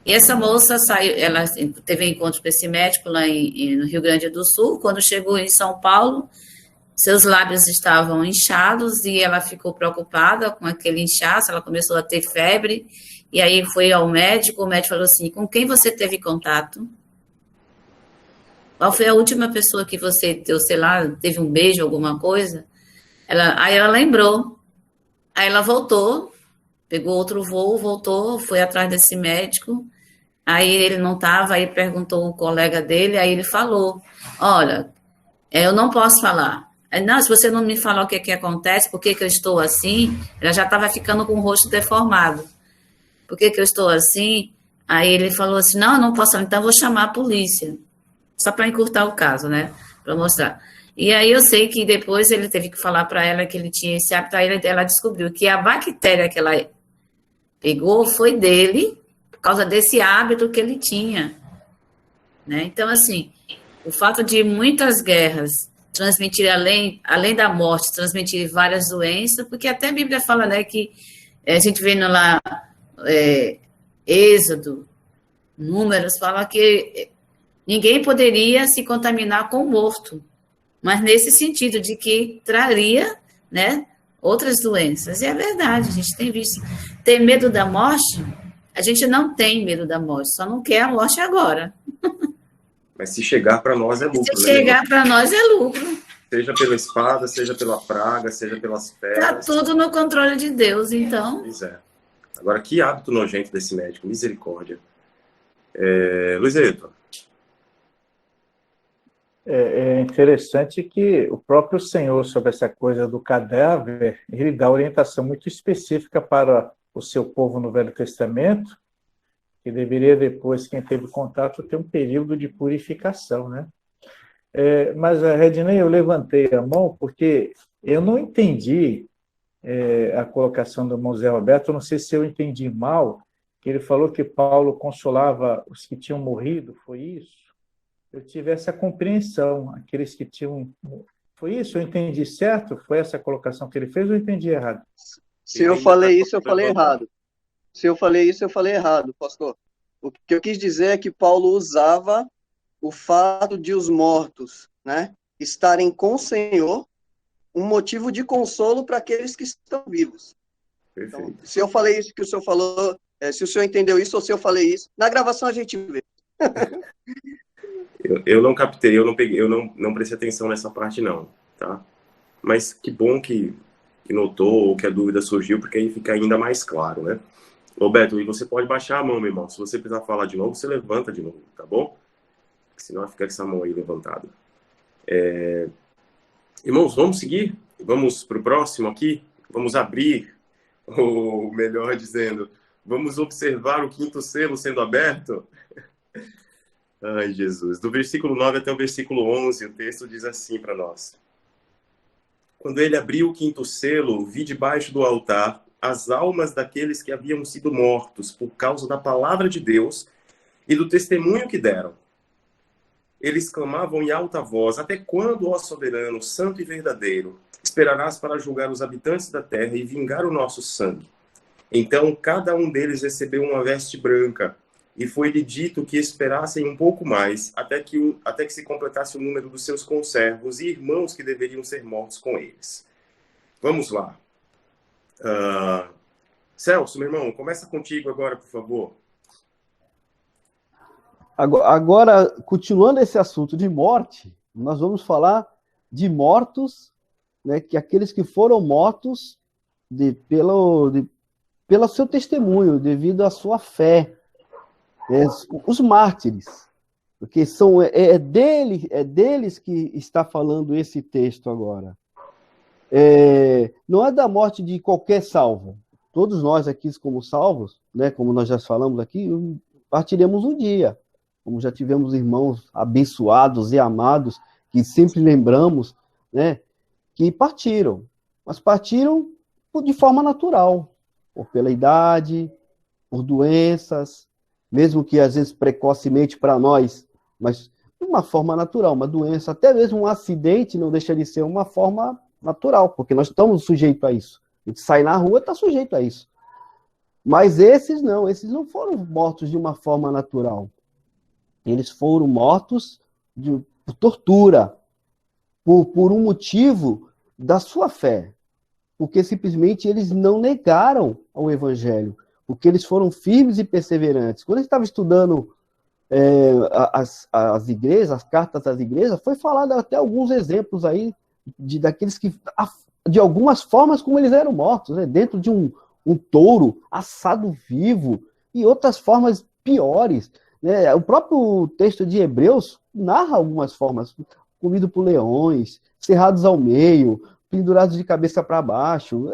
E essa moça saiu, ela teve um encontro com esse médico lá no Rio Grande do Sul. Quando chegou em São Paulo, seus lábios estavam inchados e ela ficou preocupada com aquele inchaço, ela começou a ter febre. E aí foi ao médico, o médico falou assim, com quem você teve contato? Qual foi a última pessoa que você deu, sei lá, teve um beijo, alguma coisa? Aí ela lembrou. Aí ela voltou, pegou outro voo, voltou, foi atrás desse médico. Aí ele não estava, aí perguntou o colega dele, aí ele falou, olha, eu não posso falar. Não, se você não me falar o que acontece, por que eu estou assim, ela já estava ficando com o rosto deformado. Por que eu estou assim? Aí ele falou assim, não, eu não posso, então eu vou chamar a polícia. Só para encurtar o caso, né? Para mostrar. E aí eu sei que depois ele teve que falar para ela que ele tinha esse hábito, aí ela descobriu que a bactéria que ela pegou foi dele, por causa desse hábito que ele tinha. Né? Então, assim, o fato de muitas guerras transmitir, além da morte, transmitir várias doenças, porque até a Bíblia fala, né, que a gente vendo lá Êxodo, Números, fala que ninguém poderia se contaminar com o morto, mas nesse sentido de que traria, né, outras doenças. E é verdade, a gente tem visto. Ter medo da morte? A gente não tem medo da morte, só não quer a morte agora. Mas se chegar para nós é lucro. Se chegar para nós é lucro. Seja pela espada, seja pela praga, seja pelas pedras. Está tudo no controle de Deus, então. Pois é. Agora, que hábito nojento desse médico, misericórdia. Luizeto. É interessante que o próprio Senhor, sobre essa coisa do cadáver, ele dá orientação muito específica para o seu povo no Velho Testamento, que deveria depois, quem teve contato, ter um período de purificação, né? Mas, Redney, eu levantei a mão porque eu não entendi a colocação do irmão Zé Roberto, eu não sei se eu entendi mal, que ele falou que Paulo consolava os que tinham morrido, foi isso? Eu tive essa compreensão, aqueles que tinham... Foi isso? Eu entendi certo? Foi essa colocação que ele fez ou eu entendi errado? Se eu falei isso, eu falei errado. Se eu falei isso, eu falei errado, pastor. O que eu quis dizer é que Paulo usava o fato de os mortos, né, estarem com o Senhor, um motivo de consolo para aqueles que estão vivos. Perfeito. Então, se eu falei isso que o senhor falou, se o senhor entendeu isso ou se eu falei isso, na gravação a gente vê. Eu não captei, eu não peguei, eu não prestei atenção nessa parte não, tá? Mas que bom que notou ou que a dúvida surgiu, porque aí fica ainda mais claro, né? Roberto, e você pode baixar a mão, meu irmão. Se você precisar falar de novo, você levanta de novo, tá bom? Senão fica com essa mão aí levantada. Irmãos, vamos seguir? Vamos para o próximo aqui? Vamos abrir, ou melhor dizendo, vamos observar o quinto selo sendo aberto? Ai, Jesus. Do versículo 9 até o versículo 11, o texto diz assim para nós. Quando ele abriu o quinto selo, vi debaixo do altar as almas daqueles que haviam sido mortos por causa da palavra de Deus e do testemunho que deram. eles clamavam em alta voz: até quando, ó soberano, santo e verdadeiro, esperarás para julgar os habitantes da terra e vingar o nosso sangue? Então cada um deles recebeu uma veste branca, e foi-lhe dito que esperassem um pouco mais, até que se completasse o número dos seus conservos e irmãos que deveriam ser mortos com eles. Vamos lá. Celso, meu irmão, começa contigo agora, por favor. Agora, continuando esse assunto de morte, nós vamos falar de mortos, né, que aqueles que foram mortos pelo seu testemunho, devido à sua fé, os mártires, porque deles que está falando esse texto agora. Não é da morte de qualquer salvo. Todos nós aqui, como salvos, né, como nós já falamos aqui, partiremos um dia. Como já tivemos irmãos abençoados e amados, que sempre lembramos, né, que partiram. Mas partiram de forma natural, ou pela idade, por doenças, mesmo que às vezes precocemente para nós, mas de uma forma natural, uma doença, até mesmo um acidente não deixa de ser uma forma natural, porque nós estamos sujeitos a isso. A gente sai na rua e está sujeito a isso. Mas esses não foram mortos de uma forma natural. Eles foram mortos por tortura, por um motivo da sua fé, porque simplesmente eles não negaram ao Evangelho, porque eles foram firmes e perseverantes. Quando a gente estava estudando as igrejas, as cartas às igrejas, foi falado até alguns exemplos aí daqueles que, de algumas formas como eles eram mortos, né? Dentro de um touro assado vivo e outras formas piores. O próprio texto de Hebreus narra algumas formas: comido por leões, cerrados ao meio, pendurados de cabeça para baixo.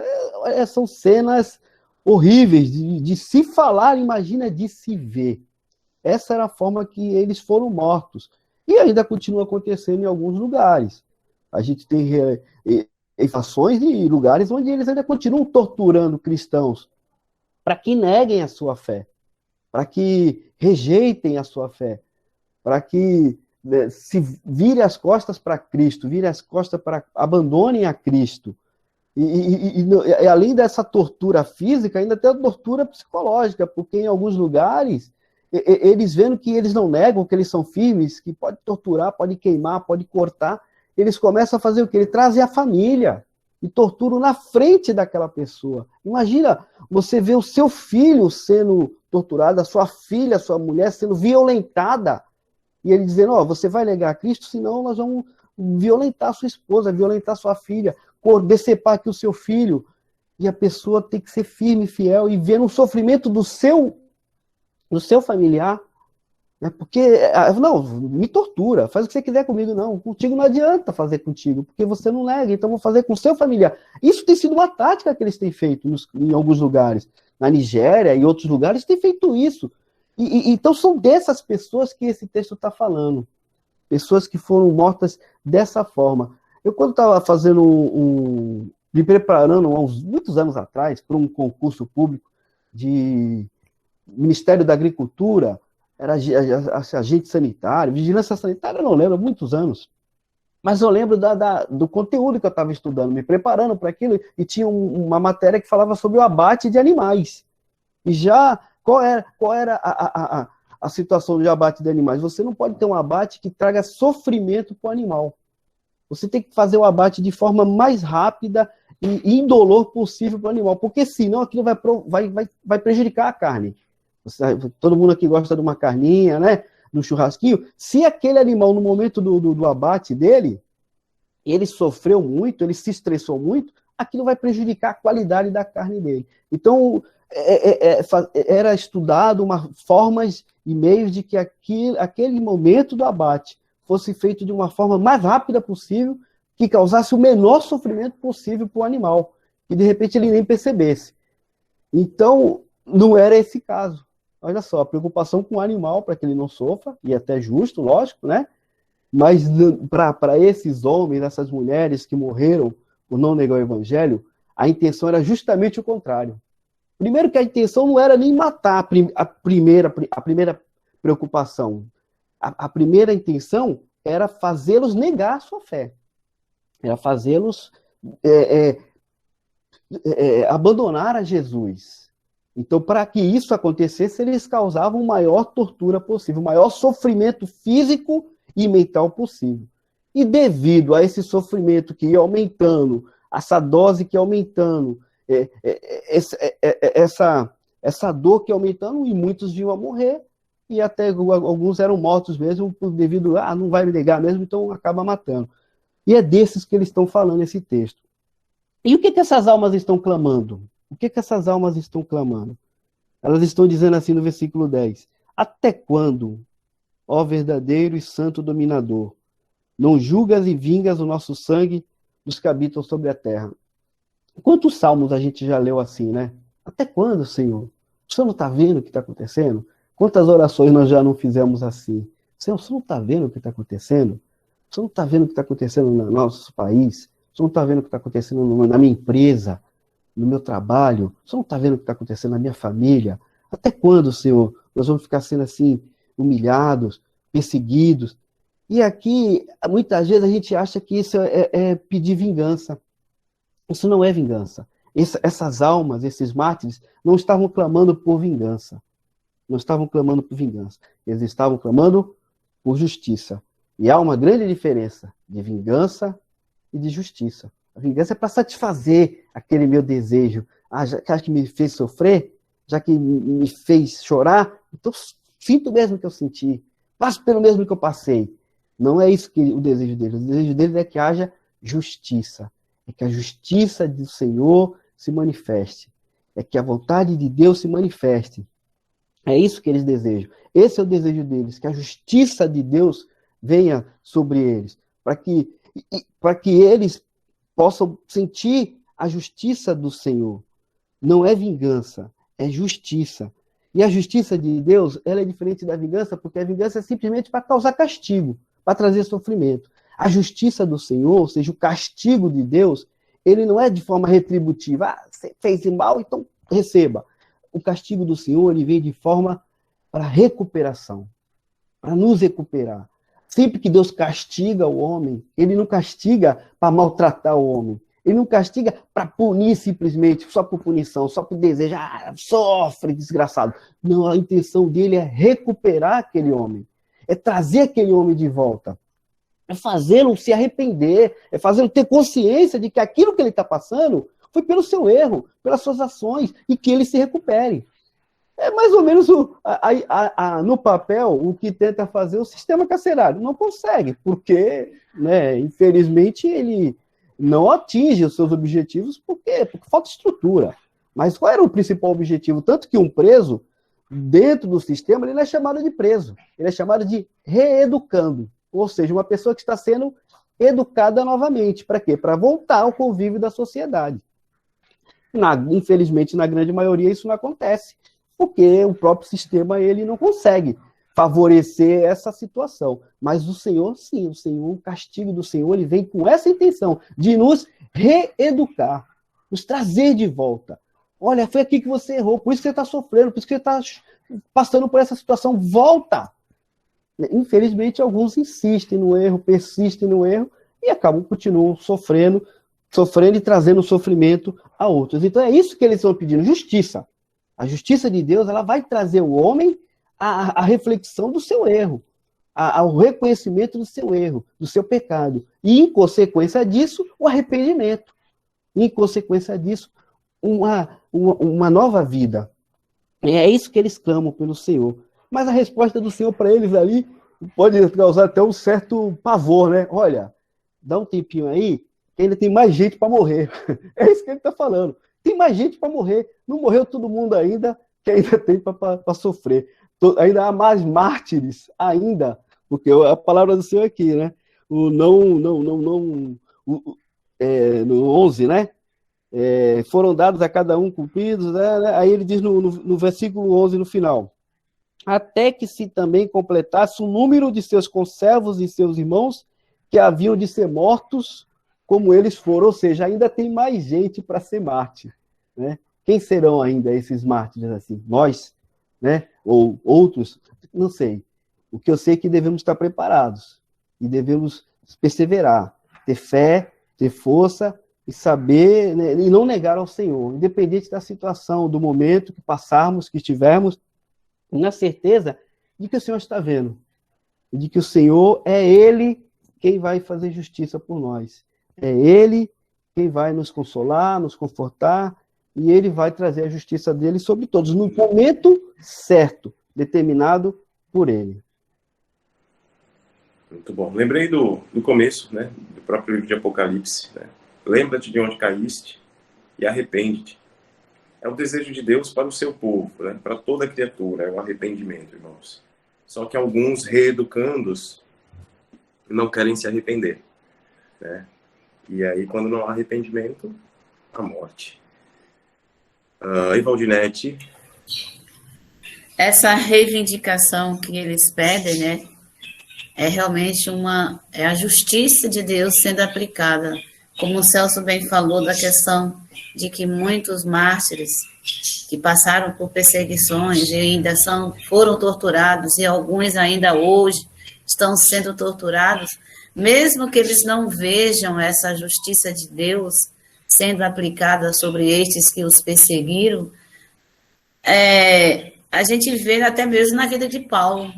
São cenas horríveis de se falar, imagina de se ver. Essa era a forma que eles foram mortos. E ainda continua acontecendo em alguns lugares. A gente tem fações de lugares onde eles ainda continuam torturando cristãos para que neguem a sua fé, para que rejeitem a sua fé, para que se virem as costas para Cristo, virem as costas para abandonem a Cristo. E além dessa tortura física, ainda tem a tortura psicológica, porque em alguns lugares, eles vendo que eles não negam, que eles são firmes, que pode torturar, pode queimar, pode cortar, eles começam a fazer o quê? Eles trazem a família e torturam na frente daquela pessoa. Imagina você ver o seu filho sendo torturado, a sua filha, a sua mulher sendo violentada, e ele dizendo: você vai negar a Cristo, senão nós vamos violentar a sua esposa, violentar a sua filha, decepar aqui o seu filho. E a pessoa tem que ser firme, fiel, e ver o sofrimento do seu familiar, né? Porque, não, me tortura, faz o que você quiser comigo, não. Contigo não adianta fazer contigo, porque você não nega, então vou fazer com o seu familiar. Isso tem sido uma tática que eles têm feito em alguns lugares. Na Nigéria e outros lugares têm feito isso. Então são dessas pessoas que esse texto está falando. Pessoas que foram mortas dessa forma. Eu, quando estava me preparando há muitos anos atrás para um concurso público de Ministério da Agricultura, era agente sanitário, vigilância sanitária, eu não lembro, há muitos anos. Mas eu lembro do conteúdo que eu estava estudando, me preparando para aquilo, e tinha uma matéria que falava sobre o abate de animais. E já, qual era a situação de abate de animais? Você não pode ter um abate que traga sofrimento para o animal. Você tem que fazer o abate de forma mais rápida e indolor possível para o animal, porque senão aquilo vai prejudicar a carne. Todo mundo aqui gosta de uma carninha, né? De um churrasquinho. Se aquele animal, no momento do abate dele, ele sofreu muito, ele se estressou muito, aquilo vai prejudicar a qualidade da carne dele. Então, era estudado formas e meios de que aquele momento do abate fosse feito de uma forma mais rápida possível, que causasse o menor sofrimento possível para o animal, e de repente ele nem percebesse. Então, não era esse caso. Olha só, a preocupação com o animal para que ele não sofra, e até justo, lógico, né? Mas para esses homens, essas mulheres que morreram por não negar o Evangelho, a intenção era justamente o contrário. Primeiro que a intenção não era nem matar a primeira preocupação. A primeira intenção era fazê-los negar a sua fé. Era fazê-los abandonar a Jesus. Então, para que isso acontecesse, eles causavam a maior tortura possível, o maior sofrimento físico e mental possível. E devido a esse sofrimento que ia aumentando, essa dose que ia aumentando, essa dor que ia aumentando, e muitos vinham a morrer, e até alguns eram mortos mesmo, devido não vai me negar mesmo, então acaba matando. E é desses que eles estão falando nesse texto. E o que essas almas estão clamando? O que essas almas estão clamando? Elas estão dizendo assim no versículo 10: até quando, ó verdadeiro e santo dominador, não julgas e vingas o nosso sangue dos que habitam sobre a terra? Quantos salmos a gente já leu assim, né? Até quando, Senhor? O Senhor não está vendo o que está acontecendo? Quantas orações nós já não fizemos assim? Senhor, o Senhor não está vendo o que está acontecendo? O Senhor não está vendo o que está acontecendo no nosso país? O Senhor não está vendo o que está acontecendo na minha empresa, no meu trabalho? O Senhor não está vendo o que está acontecendo na minha família? Até quando, Senhor, nós vamos ficar sendo assim, humilhados, perseguidos? E aqui, muitas vezes, a gente acha que isso é pedir vingança. Isso não é vingança. Essas almas, esses mártires, não estavam clamando por vingança. Não estavam clamando por vingança. Eles estavam clamando por justiça. E há uma grande diferença de vingança e de justiça. A vingança é para satisfazer aquele meu desejo. Já que me fez sofrer, já que me fez chorar, então sinto o mesmo que eu senti. Passo pelo mesmo que eu passei. Não é isso que o desejo deles. O desejo deles é que haja justiça. É que a justiça do Senhor se manifeste. É que a vontade de Deus se manifeste. É isso que eles desejam. Esse é o desejo deles, que a justiça de Deus venha sobre eles, para que eles possam sentir a justiça do Senhor. Não é vingança, é justiça. E a justiça de Deus, ela é diferente da vingança, porque a vingança é simplesmente para causar castigo, para trazer sofrimento. A justiça do Senhor, ou seja, o castigo de Deus, ele não é de forma retributiva. Você fez mal, então receba. O castigo do Senhor, ele vem de forma para recuperação, para nos recuperar. Sempre que Deus castiga o homem, ele não castiga para maltratar o homem. Ele não castiga para punir simplesmente, só por punição, só por desejo. Sofre, desgraçado. Não, a intenção dele é recuperar aquele homem. É trazer aquele homem de volta. É fazê-lo se arrepender. É fazê-lo ter consciência de que aquilo que ele está passando foi pelo seu erro, pelas suas ações, e que ele se recupere. É mais ou menos no papel o que tenta fazer o sistema carcerário. Não consegue, porque, infelizmente, ele não atinge os seus objetivos. Por quê? Porque falta estrutura. Mas qual era o principal objetivo? Tanto que um preso, dentro do sistema, ele não é chamado de preso. Ele é chamado de reeducando. Ou seja, uma pessoa que está sendo educada novamente. Para quê? Para voltar ao convívio da sociedade. Infelizmente, na grande maioria, isso não acontece. Porque o próprio sistema ele não consegue favorecer essa situação. Mas o Senhor, sim, o castigo do Senhor, ele vem com essa intenção de nos reeducar, nos trazer de volta. Olha, foi aqui que você errou, por isso que você está sofrendo, por isso que você está passando por essa situação, volta! Infelizmente, alguns insistem no erro, persistem no erro e continuam sofrendo e trazendo sofrimento a outros. Então é isso que eles estão pedindo, justiça. A justiça de Deus, ela vai trazer o homem à reflexão do seu erro, ao reconhecimento do seu erro, do seu pecado. E, em consequência disso, o arrependimento. E, em consequência disso, uma nova vida. E é isso que eles clamam pelo Senhor. Mas a resposta do Senhor para eles ali pode causar até um certo pavor, né? Olha, dá um tempinho aí, que ainda tem mais gente para morrer. É isso que ele está falando. Tem mais gente para morrer. Não morreu todo mundo ainda, que ainda tem para sofrer. Ainda há mais mártires ainda, porque a palavra do Senhor aqui, né? No 11, né? Foram dados a cada um cumpridos, né? Aí ele diz no versículo 11, no final: até que se também completasse o número de seus conservos e seus irmãos que haviam de ser mortos como eles foram, ou seja, ainda tem mais gente para ser mártir, né? Quem serão ainda esses mártires assim? Nós, né? Ou outros? Não sei. O que eu sei é que devemos estar preparados e devemos perseverar, ter fé, ter força e saber, né, e não negar ao Senhor, independente da situação, do momento que passarmos, que estivermos, na certeza de que o Senhor está vendo, e de que o Senhor é Ele quem vai fazer justiça por nós. É Ele quem vai nos consolar, nos confortar, e Ele vai trazer a justiça dele sobre todos, no momento certo, determinado por Ele. Muito bom. Lembrei do começo, né, do próprio livro de Apocalipse. Né? Lembra-te de onde caíste e arrepende-te. É o desejo de Deus para o seu povo, né, para toda criatura, é o arrependimento, irmãos. Só que alguns reeducandos não querem se arrepender. Né? E aí, quando não há arrependimento, a morte. E Valdinete? Essa reivindicação que eles pedem, né, é realmente a justiça de Deus sendo aplicada. Como o Celso bem falou da questão de que muitos mártires que passaram por perseguições e ainda foram torturados, e alguns ainda hoje estão sendo torturados, mesmo que eles não vejam essa justiça de Deus sendo aplicada sobre estes que os perseguiram, a gente vê até mesmo na vida de Paulo.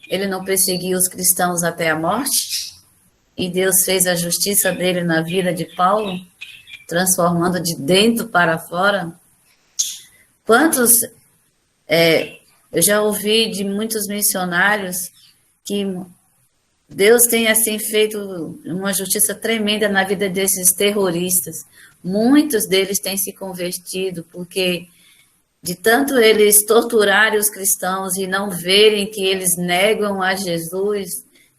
Ele não perseguiu os cristãos até a morte, e Deus fez a justiça dele na vida de Paulo, transformando de dentro para fora. Quantos... eu já ouvi de muitos missionários que Deus tem assim feito uma justiça tremenda na vida desses terroristas. Muitos deles têm se convertido, porque de tanto eles torturarem os cristãos e não verem que eles negam a Jesus,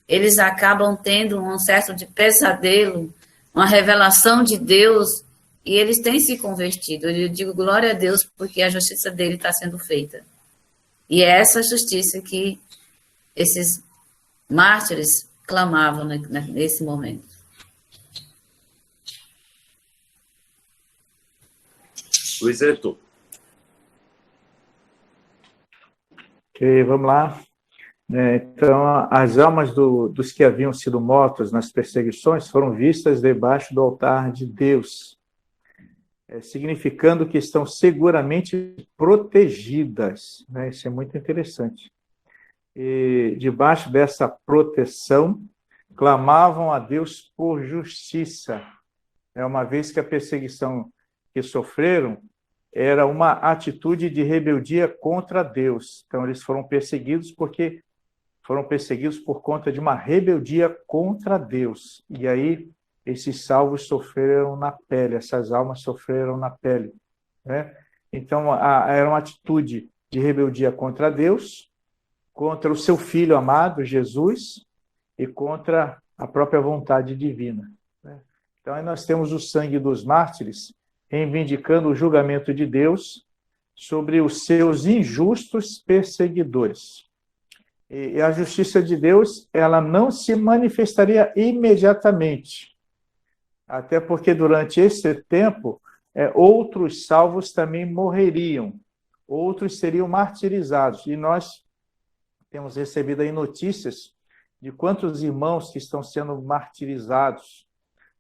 eles acabam tendo um certo de pesadelo, uma revelação de Deus, e eles têm se convertido. Eu digo glória a Deus, porque a justiça dele está sendo feita. E é essa justiça que esses mártires clamavam nesse momento. Luizeto. Ok, vamos lá. Então, as almas dos que haviam sido mortos nas perseguições foram vistas debaixo do altar de Deus, significando que estão seguramente protegidas. Né? Isso é muito interessante. E debaixo dessa proteção, clamavam a Deus por justiça. Uma vez que a perseguição que sofreram era uma atitude de rebeldia contra Deus. Então, eles foram perseguidos por conta de uma rebeldia contra Deus. E aí, esses salvos sofreram na pele, essas almas sofreram na pele. Né? Então, era uma atitude de rebeldia contra Deus, contra o seu Filho amado, Jesus, e contra a própria vontade divina. Né? Então, aí nós temos o sangue dos mártires reivindicando o julgamento de Deus sobre os seus injustos perseguidores. E a justiça de Deus, ela não se manifestaria imediatamente, até porque durante esse tempo, outros salvos também morreriam, outros seriam martirizados, e nós temos recebido aí notícias de quantos irmãos que estão sendo martirizados,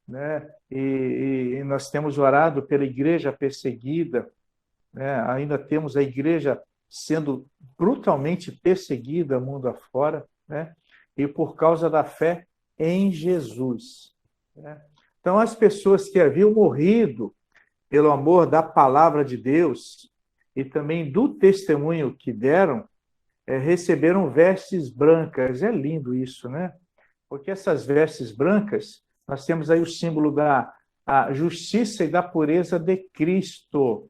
né? E nós temos orado pela igreja perseguida, né? Ainda temos a igreja sendo brutalmente perseguida mundo afora, né? E por causa da fé em Jesus. Né? Então, as pessoas que haviam morrido pelo amor da palavra de Deus e também do testemunho que deram, receberam vestes brancas. É lindo isso, né? Porque essas vestes brancas, nós temos aí o símbolo da justiça e da pureza de Cristo,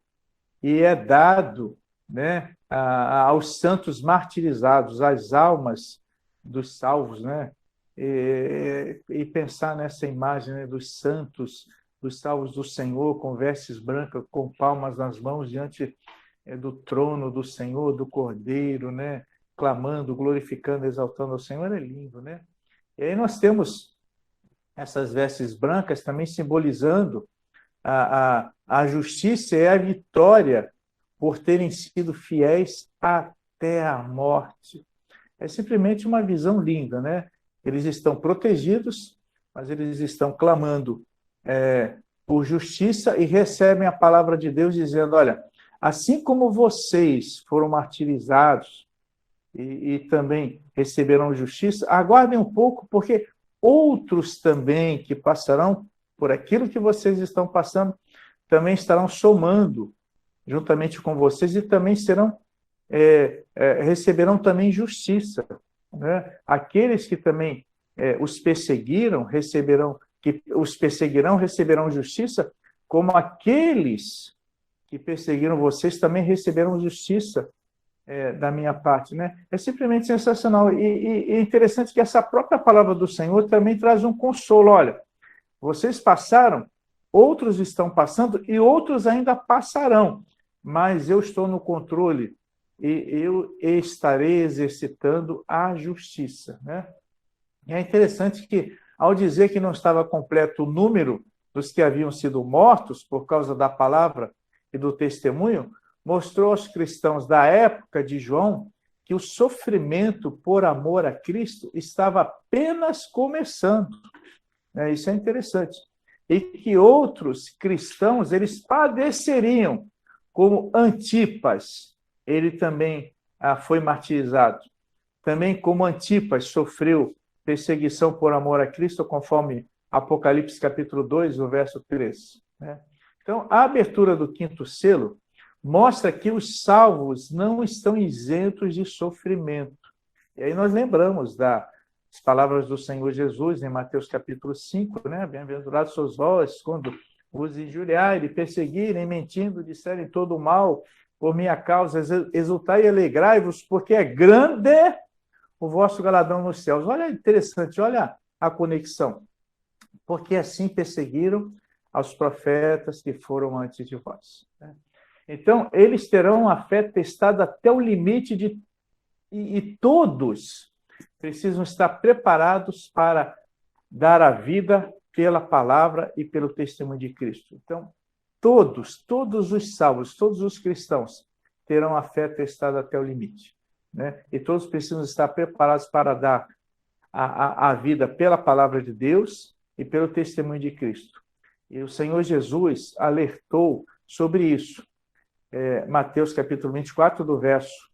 e é dado, né, aos santos martirizados, às almas dos salvos, né? E pensar nessa imagem, né, dos santos, dos salvos do Senhor, com vestes brancas, com palmas nas mãos, diante do trono do Senhor, do Cordeiro, né? Clamando, glorificando, exaltando ao Senhor, é lindo, né? E aí nós temos essas vestes brancas também simbolizando a justiça e a vitória por terem sido fiéis até a morte. É simplesmente uma visão linda, né? Eles estão protegidos, mas eles estão clamando por justiça e recebem a palavra de Deus dizendo, olha, assim como vocês foram martirizados e também receberão justiça, aguardem um pouco, porque outros também que passarão por aquilo que vocês estão passando, também estarão somando juntamente com vocês e também receberão também justiça. Né? Aqueles que também os perseguiram, receberão justiça, como aqueles que perseguiram vocês também receberão justiça da minha parte. Né? É simplesmente sensacional. E é interessante que essa própria palavra do Senhor também traz um consolo. Olha, vocês passaram, outros estão passando e outros ainda passarão, mas eu estou no controle e eu estarei exercitando a justiça. Né? E é interessante que, ao dizer que não estava completo o número dos que haviam sido mortos por causa da palavra e do testemunho, mostrou aos cristãos da época de João que o sofrimento por amor a Cristo estava apenas começando. Isso é interessante. E que outros cristãos, eles padeceriam, como Antipas, ele também foi martirizado. Também como Antipas sofreu perseguição por amor a Cristo, conforme Apocalipse capítulo 2, o verso 3. Então, a abertura do quinto selo mostra que os salvos não estão isentos de sofrimento. E aí nós lembramos das palavras do Senhor Jesus em Mateus capítulo 5, né? Bem-aventurados sois vós, quando vos injuriarem, perseguirem, mentindo, disserem todo o mal por minha causa, exultai e alegrai-vos, porque é grande o vosso galardão nos céus. Olha, interessante, olha a conexão. Porque assim perseguiram aos profetas que foram antes de vós. Então, eles terão a fé testada até o limite e todos precisam estar preparados para dar a vida pela palavra e pelo testemunho de Cristo. Então, todos os salvos, todos os cristãos terão a fé testada até o limite. Né? E todos precisam estar preparados para dar a vida pela palavra de Deus e pelo testemunho de Cristo. E o Senhor Jesus alertou sobre isso. Mateus capítulo 24, do verso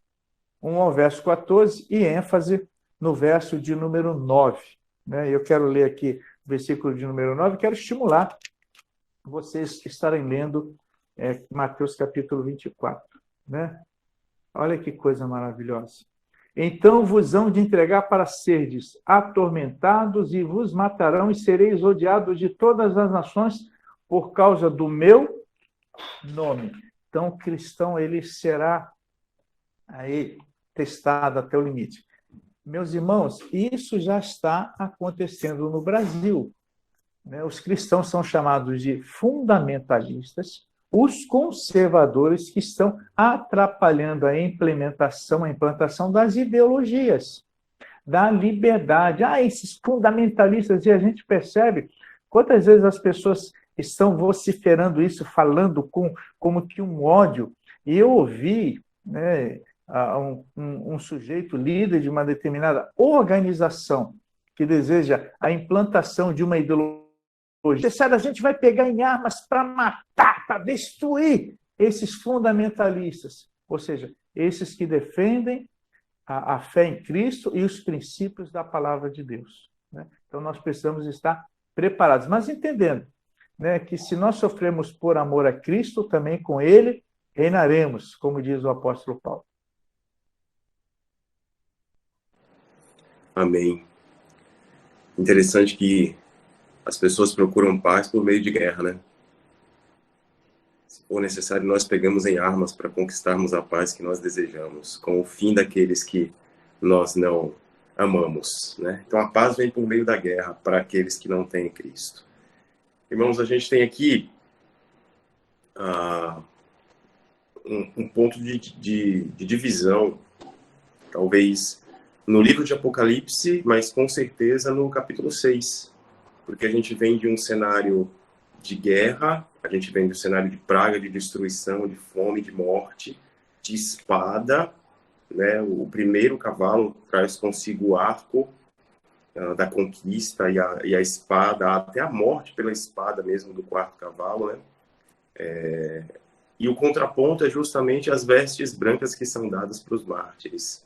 1 ao verso 14, e ênfase no verso de número 9. Né? Eu quero ler aqui o versículo de número 9, quero estimular vocês que estarem lendo Mateus capítulo 24. Né? Olha que coisa maravilhosa. Então vos hão de entregar para serdes atormentados e vos matarão e sereis odiados de todas as nações por causa do meu nome. Então o cristão ele será aí testado até o limite. Meus irmãos, isso já está acontecendo no Brasil. Os cristãos são chamados de fundamentalistas, os conservadores que estão atrapalhando a implantação das ideologias, da liberdade. Esses fundamentalistas, e a gente percebe quantas vezes as pessoas estão vociferando isso, falando como que um ódio. E eu ouvi um sujeito líder de uma determinada organização que deseja a implantação de uma ideologia. A gente vai pegar em armas para matar, para destruir esses fundamentalistas, ou seja, esses que defendem a fé em Cristo e os princípios da palavra de Deus. Né? Então nós precisamos estar preparados, mas entendendo, né, que se nós sofremos por amor a Cristo, também com Ele reinaremos, como diz o apóstolo Paulo. Amém. Interessante que as pessoas procuram paz por meio de guerra, né? Se for necessário, nós pegamos em armas para conquistarmos a paz que nós desejamos, com o fim daqueles que nós não amamos, né? Então a paz vem por meio da guerra para aqueles que não têm Cristo. Irmãos, a gente tem aqui um ponto de divisão, talvez no livro de Apocalipse, mas com certeza no capítulo 6. Porque a gente vem de um cenário de guerra, a gente vem de um cenário de praga, de destruição, de fome, de morte, de espada, né? O primeiro cavalo traz consigo o arco da conquista e a espada, até a morte pela espada mesmo do quarto cavalo, né? E o contraponto é justamente as vestes brancas que são dadas para os mártires.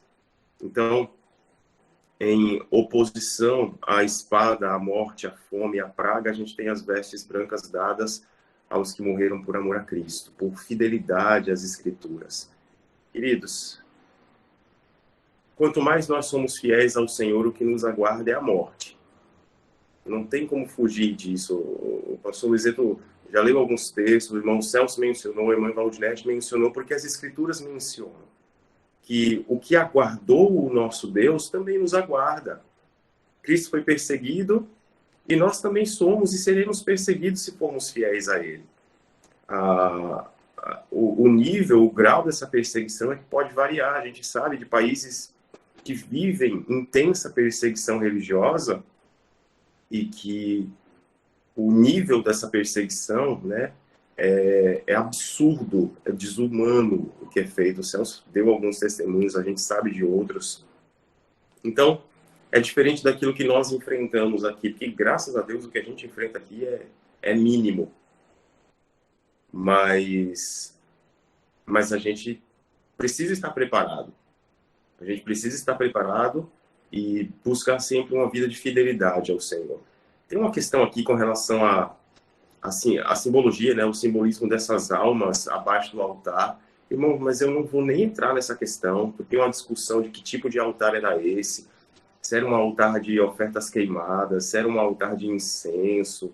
Então, em oposição à espada, à morte, à fome, à praga, a gente tem as vestes brancas dadas aos que morreram por amor a Cristo, por fidelidade às Escrituras. Queridos, quanto mais nós somos fiéis ao Senhor, o que nos aguarda é a morte. Não tem como fugir disso. O pastor Luizeto já leu alguns textos, o irmão Celso mencionou, a irmã Valdinete mencionou, porque as Escrituras mencionam que o que aguardou o nosso Deus também nos aguarda. Cristo foi perseguido e nós também somos e seremos perseguidos se formos fiéis a Ele. O nível, o grau dessa perseguição é que pode variar. A gente sabe de países que vivem intensa perseguição religiosa e que o nível dessa perseguição, né, é absurdo, é desumano o que é feito. O Celso deu alguns testemunhos, a gente sabe de outros. Então, é diferente daquilo que nós enfrentamos aqui, porque, graças a Deus, o que a gente enfrenta aqui é mínimo. Mas a gente precisa estar preparado. A gente precisa estar preparado e buscar sempre uma vida de fidelidade ao Senhor. Tem uma questão aqui com relação a simbologia, né, o simbolismo dessas almas abaixo do altar. Irmão, mas eu não vou nem entrar nessa questão, porque tem uma discussão de que tipo de altar era esse, se era um altar de ofertas queimadas, se era um altar de incenso.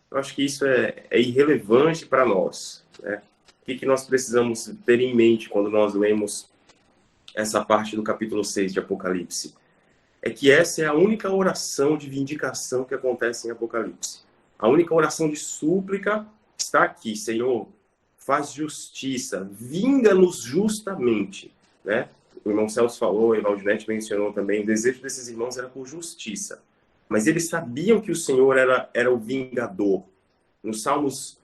Eu acho que isso é irrelevante para nós, né? O que nós precisamos ter em mente quando nós lemos essa parte do capítulo 6 de Apocalipse? É que essa é a única oração de vindicação que acontece em Apocalipse. A única oração de súplica está aqui: Senhor, faz justiça, vinga-nos justamente, né? O irmão Celso falou, o Valdinete mencionou também, o desejo desses irmãos era por justiça. Mas eles sabiam que o Senhor era o vingador. Nos salmos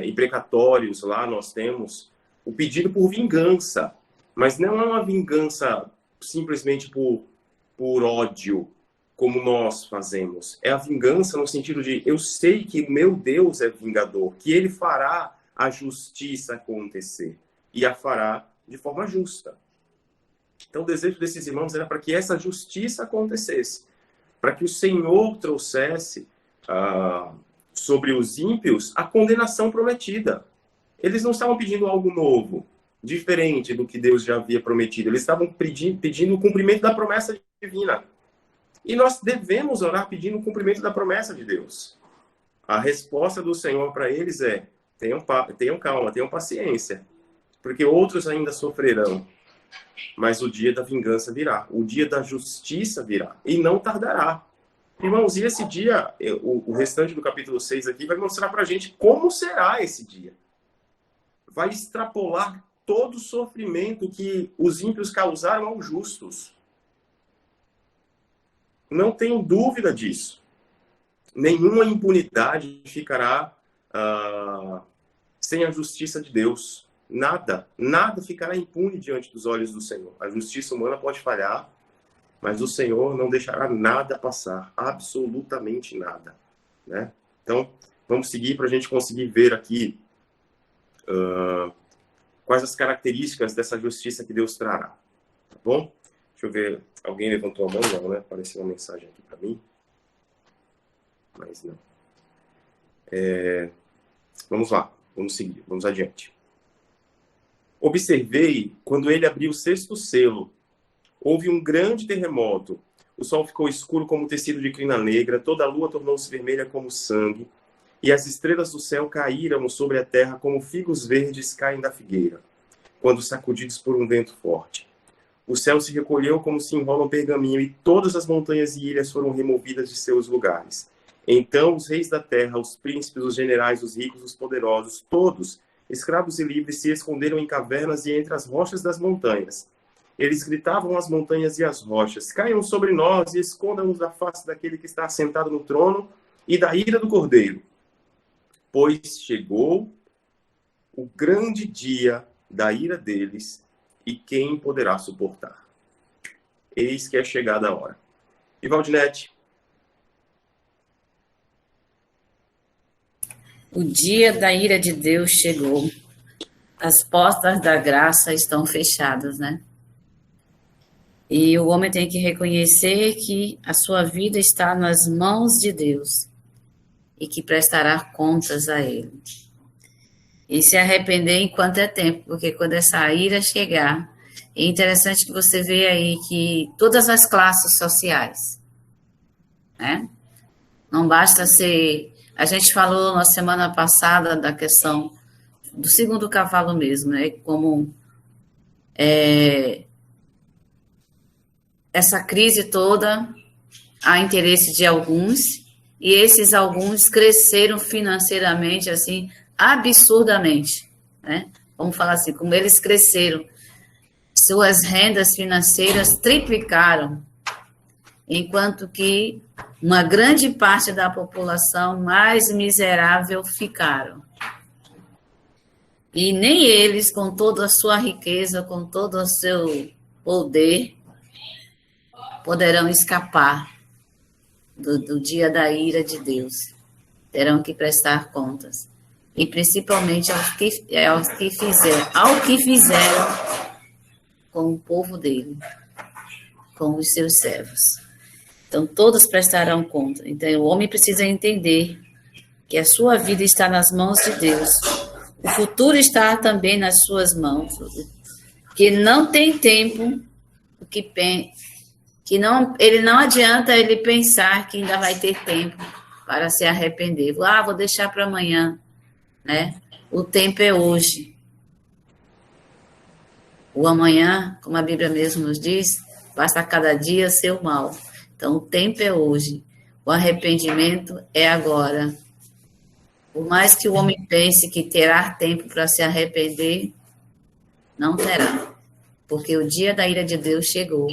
imprecatórios, lá nós temos o pedido por vingança. Mas não é uma vingança simplesmente por ódio, como nós fazemos. É a vingança no sentido de, eu sei que meu Deus é vingador, que ele fará a justiça acontecer. E a fará de forma justa. Então o desejo desses irmãos era para que essa justiça acontecesse. Para que o Senhor trouxesse sobre os ímpios a condenação prometida. Eles não estavam pedindo algo novo, diferente do que Deus já havia prometido. Eles estavam pedindo o cumprimento da promessa divina. E nós devemos orar pedindo o cumprimento da promessa de Deus. A resposta do Senhor para eles é: tenham calma, tenham paciência, porque outros ainda sofrerão. Mas o dia da vingança virá, o dia da justiça virá, e não tardará. Irmãos, e esse dia, o restante do capítulo 6 aqui vai mostrar para a gente como será esse dia. Vai extrapolar todo o sofrimento que os ímpios causaram aos justos. Não tenho dúvida disso. Nenhuma impunidade ficará sem a justiça de Deus. Nada ficará impune diante dos olhos do Senhor. A justiça humana pode falhar, mas o Senhor não deixará nada passar, absolutamente nada, né? Então, vamos seguir para a gente conseguir ver aqui quais as características dessa justiça que Deus trará, tá bom? Deixa eu ver, alguém levantou a mão? Não, né? Apareceu uma mensagem aqui para mim, mas não. Vamos lá, vamos seguir, vamos adiante. Observei quando ele abriu o 6º selo. Houve um grande terremoto. O sol ficou escuro como tecido de crina negra, toda a lua tornou-se vermelha como sangue, e as estrelas do céu caíram sobre a terra como figos verdes caem da figueira, quando sacudidos por um vento forte. O céu se recolheu como se enrola um pergaminho, e todas as montanhas e ilhas foram removidas de seus lugares. Então os reis da terra, os príncipes, os generais, os ricos, os poderosos, todos, escravos e livres, se esconderam em cavernas e entre as rochas das montanhas. Eles gritavam às montanhas e às rochas: caiam sobre nós e escondam-nos da face daquele que está assentado no trono e da ira do Cordeiro. Pois chegou o grande dia da ira deles, e quem poderá suportar? Eis que é chegada a hora. E Valdinete? O dia da ira de Deus chegou. As portas da graça estão fechadas, né? E o homem tem que reconhecer que a sua vida está nas mãos de Deus e que prestará contas a Ele. E se arrepender enquanto é tempo, porque quando essa ira chegar, é interessante que você vê aí que todas as classes sociais, né? Não basta ser... A gente falou na semana passada da questão do segundo cavalo mesmo, né? Como essa crise toda, há interesse de alguns, e esses alguns cresceram financeiramente, assim, absurdamente, né? Vamos falar assim, como eles cresceram, suas rendas financeiras triplicaram, enquanto que uma grande parte da população mais miserável ficaram. E nem eles, com toda a sua riqueza, com todo o seu poder, poderão escapar do dia da ira de Deus. Terão que prestar contas. E principalmente ao que fizeram com o povo dele, com os seus servos. Então, todos prestarão conta. Então, o homem precisa entender que a sua vida está nas mãos de Deus. O futuro está também nas suas mãos. Que não tem tempo, ele não adianta ele pensar que ainda vai ter tempo para se arrepender. Vou deixar para amanhã, né? O tempo é hoje. O amanhã, como a Bíblia mesmo nos diz, basta cada dia seu mal. Então, o tempo é hoje. O arrependimento é agora. Por mais que o homem pense que terá tempo para se arrepender, não terá. Porque o dia da ira de Deus chegou.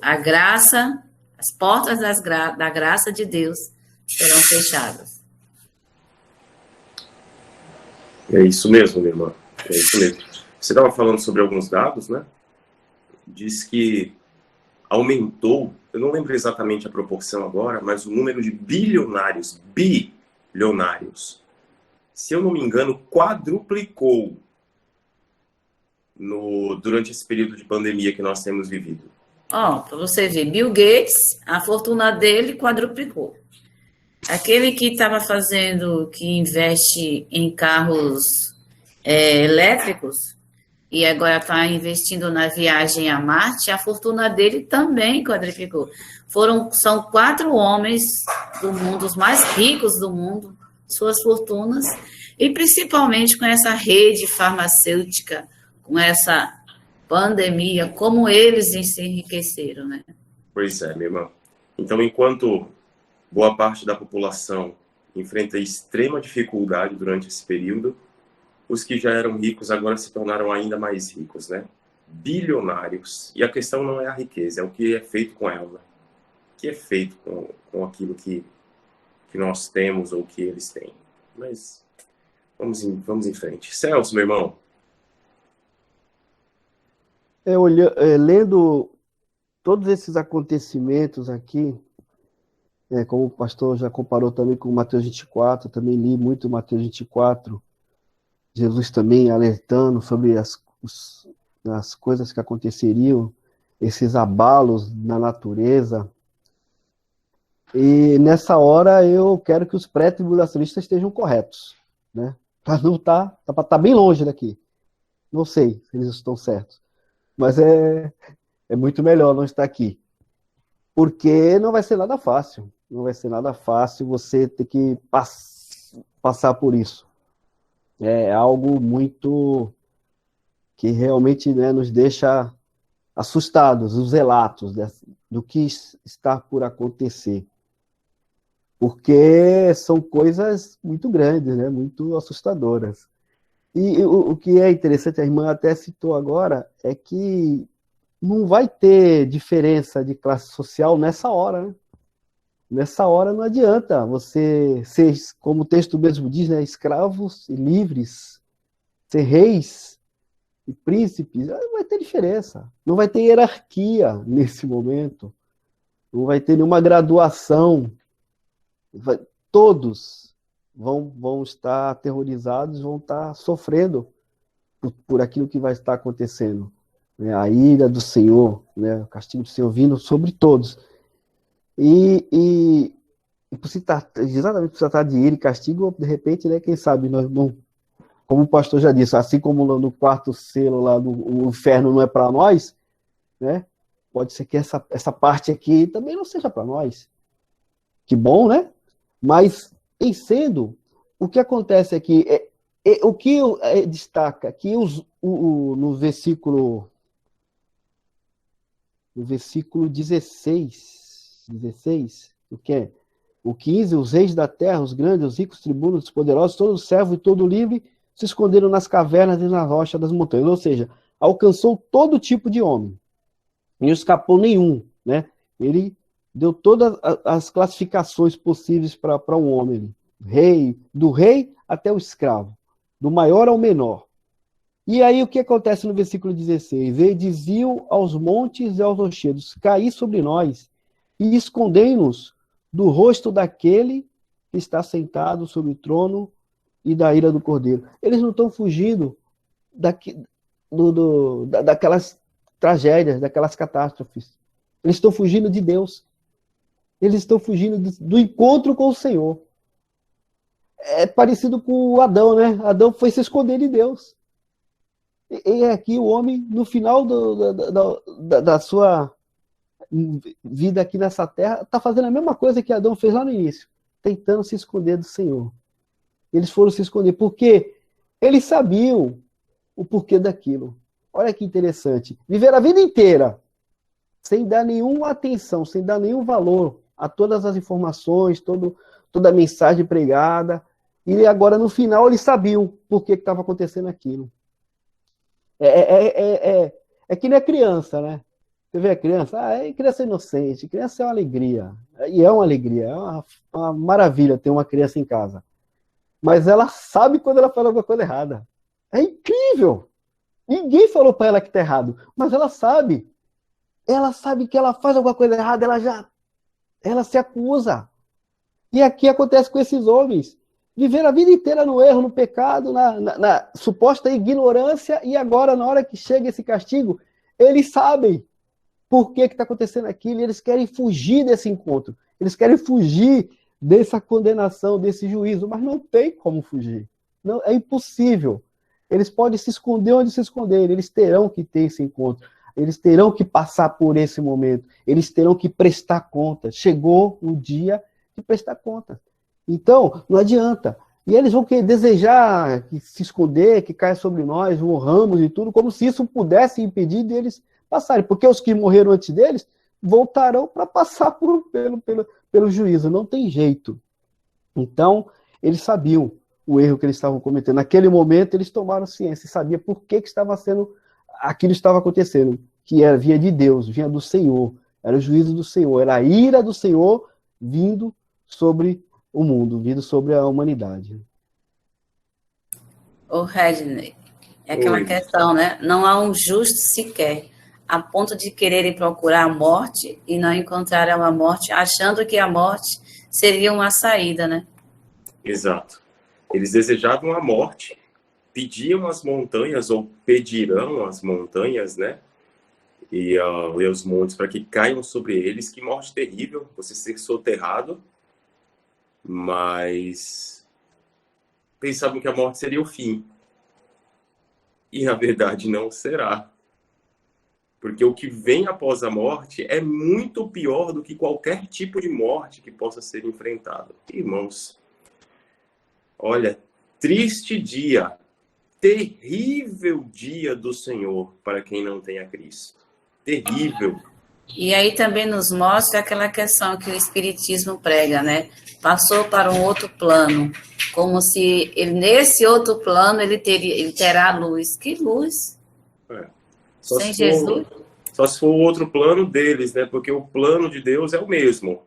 A graça, as portas da graça de Deus serão fechadas. É isso mesmo, minha irmã. É isso mesmo. Você estava falando sobre alguns dados, né? Diz que aumentou, eu não lembro exatamente a proporção agora, mas o número de bilionários, se eu não me engano, quadruplicou durante esse período de pandemia que nós temos vivido. Para você ver, Bill Gates, a fortuna dele quadruplicou. Aquele que que investe em carros elétricos e agora está investindo na viagem a Marte, a fortuna dele também quadruplicou. São 4 homens do mundo, os mais ricos do mundo, suas fortunas, e principalmente com essa rede farmacêutica, com essa pandemia, como eles se enriqueceram, né? Pois é, minha irmã. Então, enquanto boa parte da população enfrenta extrema dificuldade durante esse período, os que já eram ricos agora se tornaram ainda mais ricos, né? Bilionários. E a questão não é a riqueza, é o que é feito com ela. O que é feito com aquilo que nós temos ou que eles têm. Mas vamos em frente. Celso, meu irmão. Lendo todos esses acontecimentos aqui, como o pastor já comparou também com Mateus 24, eu também li muito Mateus 24, Jesus também alertando sobre as coisas que aconteceriam, esses abalos na natureza. E nessa hora eu quero que os pré-tribulacionistas estejam corretos, né? Para não tá bem longe daqui. Não sei se eles estão certos. Mas é muito melhor não estar aqui. Porque não vai ser nada fácil. Não vai ser nada fácil você ter que passar por isso. É algo muito que realmente, né, nos deixa assustados, os relatos do que está por acontecer. Porque são coisas muito grandes, né, muito assustadoras. E o que é interessante, a irmã até citou agora, é que não vai ter diferença de classe social nessa hora, né? Nessa hora não adianta você ser, como o texto mesmo diz, né, escravos e livres, ser reis e príncipes, vai vai ter diferença. Não vai ter hierarquia nesse momento. Não vai ter nenhuma graduação. Todos vão estar aterrorizados, vão estar sofrendo por aquilo que vai estar acontecendo. Né? A ira do Senhor, né? O castigo do Senhor vindo sobre todos. E por se tratar, exatamente por se tratar de ira e castigo, de repente, né, quem sabe, nós não, como o pastor já disse, assim como no quarto selo lá, o inferno não é para nós, né? Pode ser que essa parte aqui também não seja para nós. Que bom, né? Mas, em sendo, o que acontece aqui, o que destaca, que no versículo 16, o que é? O 15, os reis da terra, os grandes, os ricos, tribunos, os poderosos, todo servo e todo livre, se esconderam nas cavernas e na rocha das montanhas. Ou seja, alcançou todo tipo de homem. E não escapou nenhum, né? Ele deu todas as classificações possíveis para um homem. Do rei até o escravo. Do maior ao menor. E aí o que acontece no versículo 16? Ele diziam aos montes e aos rochedos, caí sobre nós e escondei-nos do rosto daquele que está sentado sobre o trono e da ira do Cordeiro. Eles não estão fugindo daquelas tragédias, daquelas catástrofes. Eles estão fugindo de Deus. Eles estão fugindo do encontro com o Senhor. É parecido com o Adão, né? Adão foi se esconder de Deus. E aqui o homem, no final da sua vida aqui nessa terra, está fazendo a mesma coisa que Adão fez lá no início, tentando se esconder do Senhor. Eles foram se esconder, porque eles sabiam o porquê daquilo. Olha que interessante. Viver a vida inteira sem dar nenhuma atenção, sem dar nenhum valor a todas as informações, toda a mensagem pregada, e agora no final eles sabiam por que estava acontecendo aquilo. É que nem a criança, né? Você vê a criança? Criança inocente, criança é uma alegria. E é uma alegria, é uma maravilha ter uma criança em casa. Mas ela sabe quando ela fala alguma coisa errada. É incrível! Ninguém falou para ela que está errado, mas ela sabe. Ela sabe que ela faz alguma coisa errada, ela se acusa. E aqui acontece com esses homens. Viver a vida inteira no erro, no pecado, na suposta ignorância, e agora, na hora que chega esse castigo, eles sabem por que está acontecendo aquilo, e eles querem fugir desse encontro. Eles querem fugir dessa condenação, desse juízo, mas não tem como fugir. Não, é impossível. Eles podem se esconder onde se esconderem, eles terão que ter esse encontro. Eles terão que passar por esse momento. Eles terão que prestar contas. Chegou o dia de prestar contas. Então, não adianta. E eles vão desejar que se esconder, que caia sobre nós, morramos e tudo, como se isso pudesse impedir deles passarem. Porque os que morreram antes deles voltarão para passar pelo juízo. Não tem jeito. Então, eles sabiam o erro que eles estavam cometendo. Naquele momento, eles tomaram ciência e sabiam por que aquilo estava acontecendo, que vinha de Deus, vinha do Senhor, era o juízo do Senhor, era a ira do Senhor vindo sobre o mundo, vindo sobre a humanidade. Ô, Redney, é aquela questão, né? Não há um justo sequer, a ponto de quererem procurar a morte e não encontrarem a morte, achando que a morte seria uma saída, né? Exato. Eles desejavam a morte, pediam as montanhas, ou pedirão as montanhas, né? E os montes para que caiam sobre eles. Que morte terrível, você ser soterrado. Mas pensavam que a morte seria o fim. E na verdade não será. Porque o que vem após a morte é muito pior do que qualquer tipo de morte que possa ser enfrentada. Irmãos, olha, triste dia, terrível dia do Senhor para quem não tem a Cristo. Terrível. E aí também nos mostra aquela questão que o Espiritismo prega, né? Passou para um outro plano, como se nesse outro plano ele terá luz. Que luz? Sem Jesus? Só se for o outro plano deles, né? Porque o plano de Deus é o mesmo.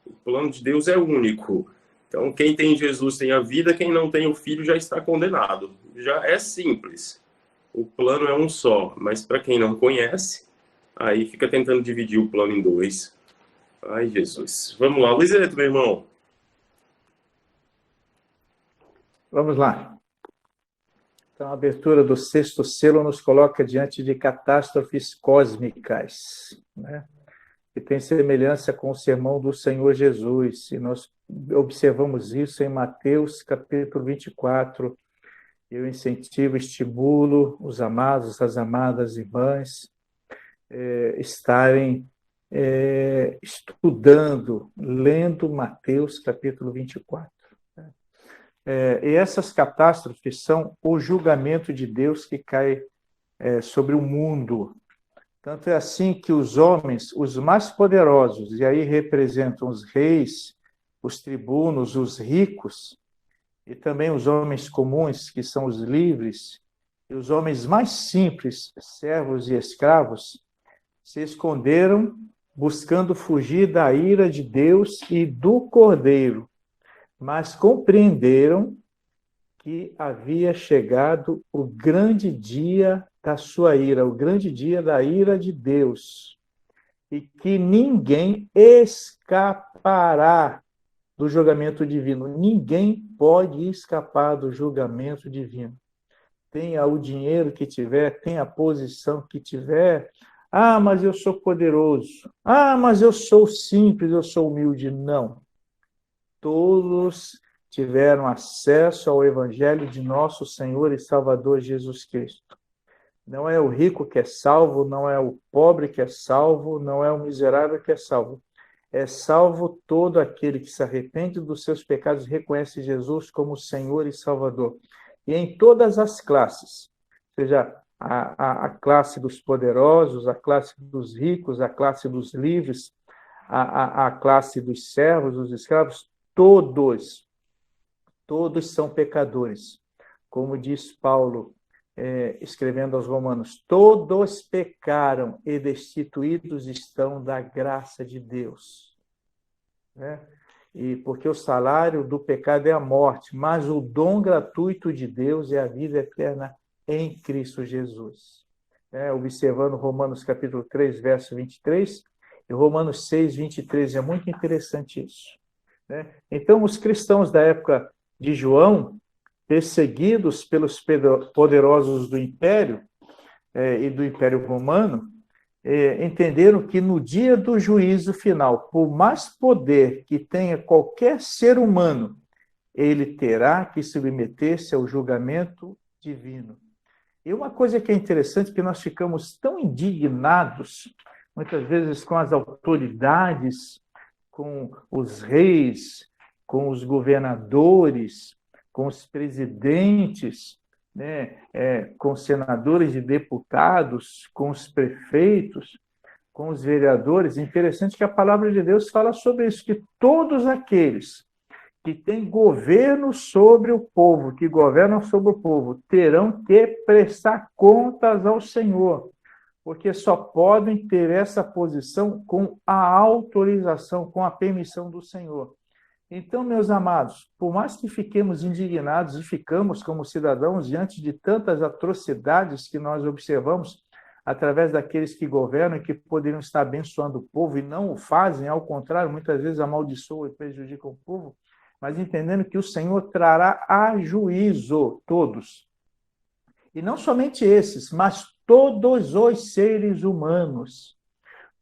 O plano de Deus é único. Então, quem tem Jesus tem a vida, quem não tem o Filho já está condenado. Já é simples. O plano é um só, mas para quem não conhece, aí fica tentando dividir o plano em dois. Ai, Jesus. Vamos lá, Luizeto, meu irmão. Vamos lá. Então, a abertura do sexto selo nos coloca diante de catástrofes cósmicas, né? Que tem semelhança com o sermão do Senhor Jesus. E nós observamos isso em Mateus, capítulo 24. Eu incentivo, estimulo os amados, as amadas irmãs estarem estudando, lendo Mateus, capítulo 24. E essas catástrofes são o julgamento de Deus que cai sobre o mundo. Tanto é assim que os homens, os mais poderosos, e aí representam os reis, os tribunos, os ricos, e também os homens comuns, que são os livres, e os homens mais simples, servos e escravos, se esconderam buscando fugir da ira de Deus e do Cordeiro, mas compreenderam que havia chegado o grande dia da sua ira, o grande dia da ira de Deus, e que ninguém escapará do julgamento divino. Ninguém pode escapar do julgamento divino. Tenha o dinheiro que tiver, tenha a posição que tiver. Ah, mas eu sou poderoso. Ah, mas eu sou simples, eu sou humilde. Não. Todos tiveram acesso ao Evangelho de nosso Senhor e Salvador Jesus Cristo. Não é o rico que é salvo, não é o pobre que é salvo, não é o miserável que é salvo. É salvo todo aquele que se arrepende dos seus pecados e reconhece Jesus como Senhor e Salvador. E em todas as classes, seja a classe dos poderosos, a classe dos ricos, a classe dos livres, a classe dos servos, dos escravos, todos são pecadores. Como diz Paulo, escrevendo aos Romanos, todos pecaram e destituídos estão da graça de Deus. Né? E porque o salário do pecado é a morte, mas o dom gratuito de Deus é a vida eterna em Cristo Jesus. Observando Romanos capítulo 3, verso 23, e Romanos 6, 23, é muito interessante isso. Né? Então, os cristãos da época de João, perseguidos pelos poderosos do Império e do Império Romano, entenderam que no dia do juízo final, por mais poder que tenha qualquer ser humano, ele terá que submeter-se ao julgamento divino. E uma coisa que é interessante é que nós ficamos tão indignados, muitas vezes com as autoridades, com os reis, com os governadores, com os presidentes, né, com os senadores e deputados, com os prefeitos, com os vereadores. Interessante que a palavra de Deus fala sobre isso, que todos aqueles que têm governo sobre o povo, que governam sobre o povo, terão que prestar contas ao Senhor, porque só podem ter essa posição com a autorização, com a permissão do Senhor. Então, meus amados, por mais que fiquemos indignados e ficamos como cidadãos diante de tantas atrocidades que nós observamos através daqueles que governam e que poderiam estar abençoando o povo e não o fazem, ao contrário, muitas vezes amaldiçoam e prejudicam o povo, mas entendendo que o Senhor trará a juízo todos. E não somente esses, mas todos os seres humanos.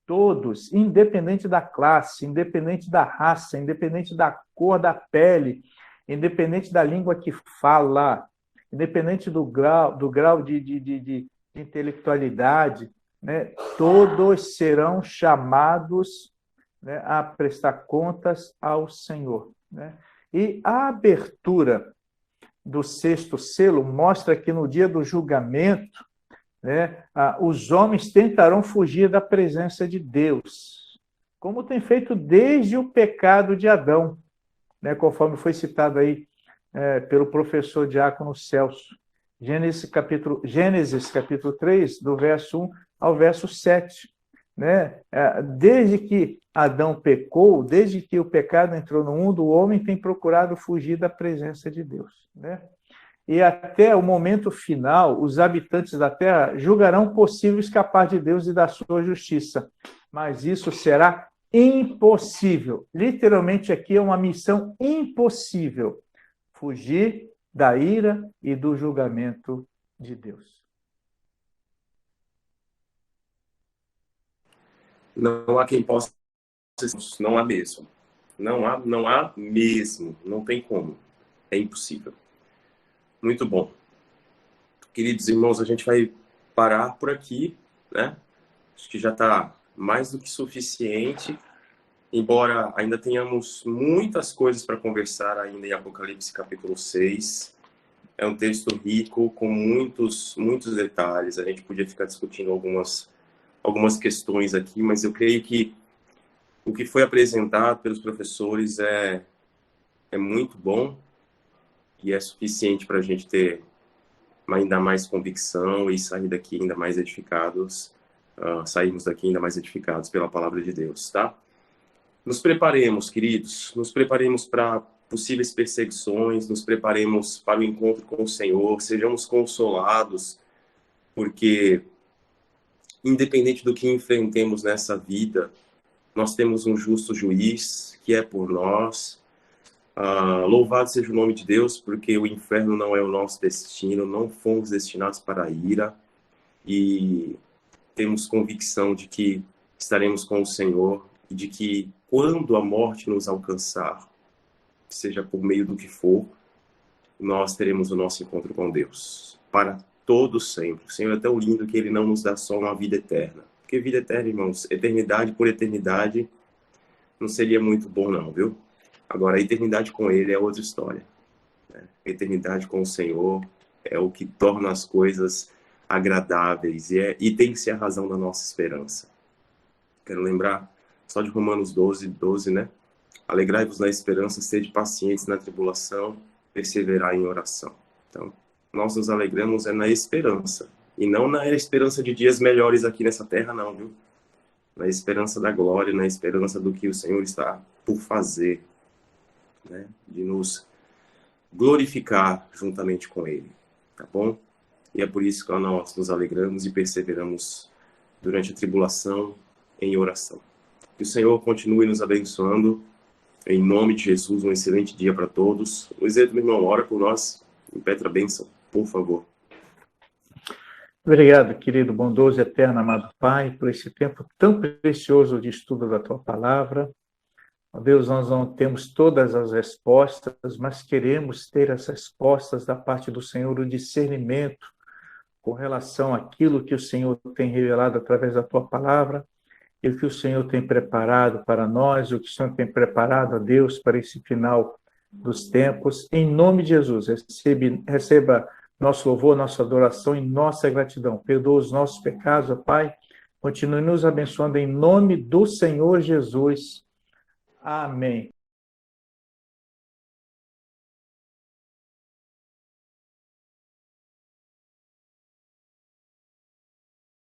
Todos, independente da classe, independente da raça, independente da cor da pele, independente da língua que fala, independente do grau de intelectualidade, né, todos serão chamados, né, a prestar contas ao Senhor. Né? E a abertura do sexto selo mostra que no dia do julgamento, né, os homens tentarão fugir da presença de Deus, como tem feito desde o pecado de Adão, né, conforme foi citado aí pelo professor Diácono Celso. Gênesis capítulo 3, do verso 1 ao verso 7. Né? Desde que Adão pecou, desde que o pecado entrou no mundo, o homem tem procurado fugir da presença de Deus. Né? e até o momento final, os habitantes da terra julgarão possível escapar de Deus e da sua justiça. Mas isso será impossível. Literalmente aqui é uma missão impossível. Fugir da ira e do julgamento de Deus. Não há quem possa, não há mesmo. Não há mesmo, não tem como. É impossível. Muito bom. Queridos irmãos, a gente vai parar por aqui, né? Acho que já está mais do que suficiente, embora ainda tenhamos muitas coisas para conversar ainda em Apocalipse capítulo 6. É um texto rico, com muitos detalhes. A gente podia ficar discutindo algumas questões aqui, mas eu creio que o que foi apresentado pelos professores é muito bom e é suficiente para a gente ter ainda mais convicção e sair daqui ainda mais edificados, sairmos daqui ainda mais edificados pela palavra de Deus, tá? Nos preparemos, queridos, nos preparemos para possíveis perseguições, nos preparemos para o encontro com o Senhor, sejamos consolados, porque independente do que enfrentemos nessa vida, nós temos um justo juiz que é por nós. Louvado seja o nome de Deus, porque o inferno não é o nosso destino, não fomos destinados para a ira, e temos convicção de que estaremos com o Senhor, e de que quando a morte nos alcançar, seja por meio do que for, nós teremos o nosso encontro com Deus, para todo sempre. O Senhor é tão lindo que Ele não nos dá só uma vida eterna. Porque vida eterna, irmãos, eternidade por eternidade, não seria muito bom não, viu? Agora, a eternidade com Ele é outra história, né? A eternidade com o Senhor é o que torna as coisas agradáveis e tem que ser a razão da nossa esperança. Quero lembrar só de Romanos 12, né? Alegrai-vos na esperança, sede pacientes na tribulação, perseverai em oração. Então, nós nos alegramos na esperança, e não na esperança de dias melhores aqui nessa terra, não, viu? Na esperança da glória, na esperança do que o Senhor está por fazer, né? De nos glorificar juntamente com Ele, tá bom? E é por isso que nós nos alegramos e perseveramos durante a tribulação em oração. Que o Senhor continue nos abençoando. Em nome de Jesus, um excelente dia para todos. Luiz Edson, meu irmão, ora por nós. Impetra a bênção, por favor. Obrigado, querido, bondoso e eterno, amado Pai, por esse tempo tão precioso de estudo da Tua Palavra. Ó Deus, nós não temos todas as respostas, mas queremos ter as respostas da parte do Senhor, o discernimento com relação àquilo que o Senhor tem revelado através da Tua Palavra, e o que o Senhor tem preparado para nós, o que o Senhor tem preparado a Deus para esse final dos tempos. Em nome de Jesus, receba nosso louvor, nossa adoração e nossa gratidão. Perdoa os nossos pecados, ó Pai. Continue nos abençoando em nome do Senhor Jesus. Amém.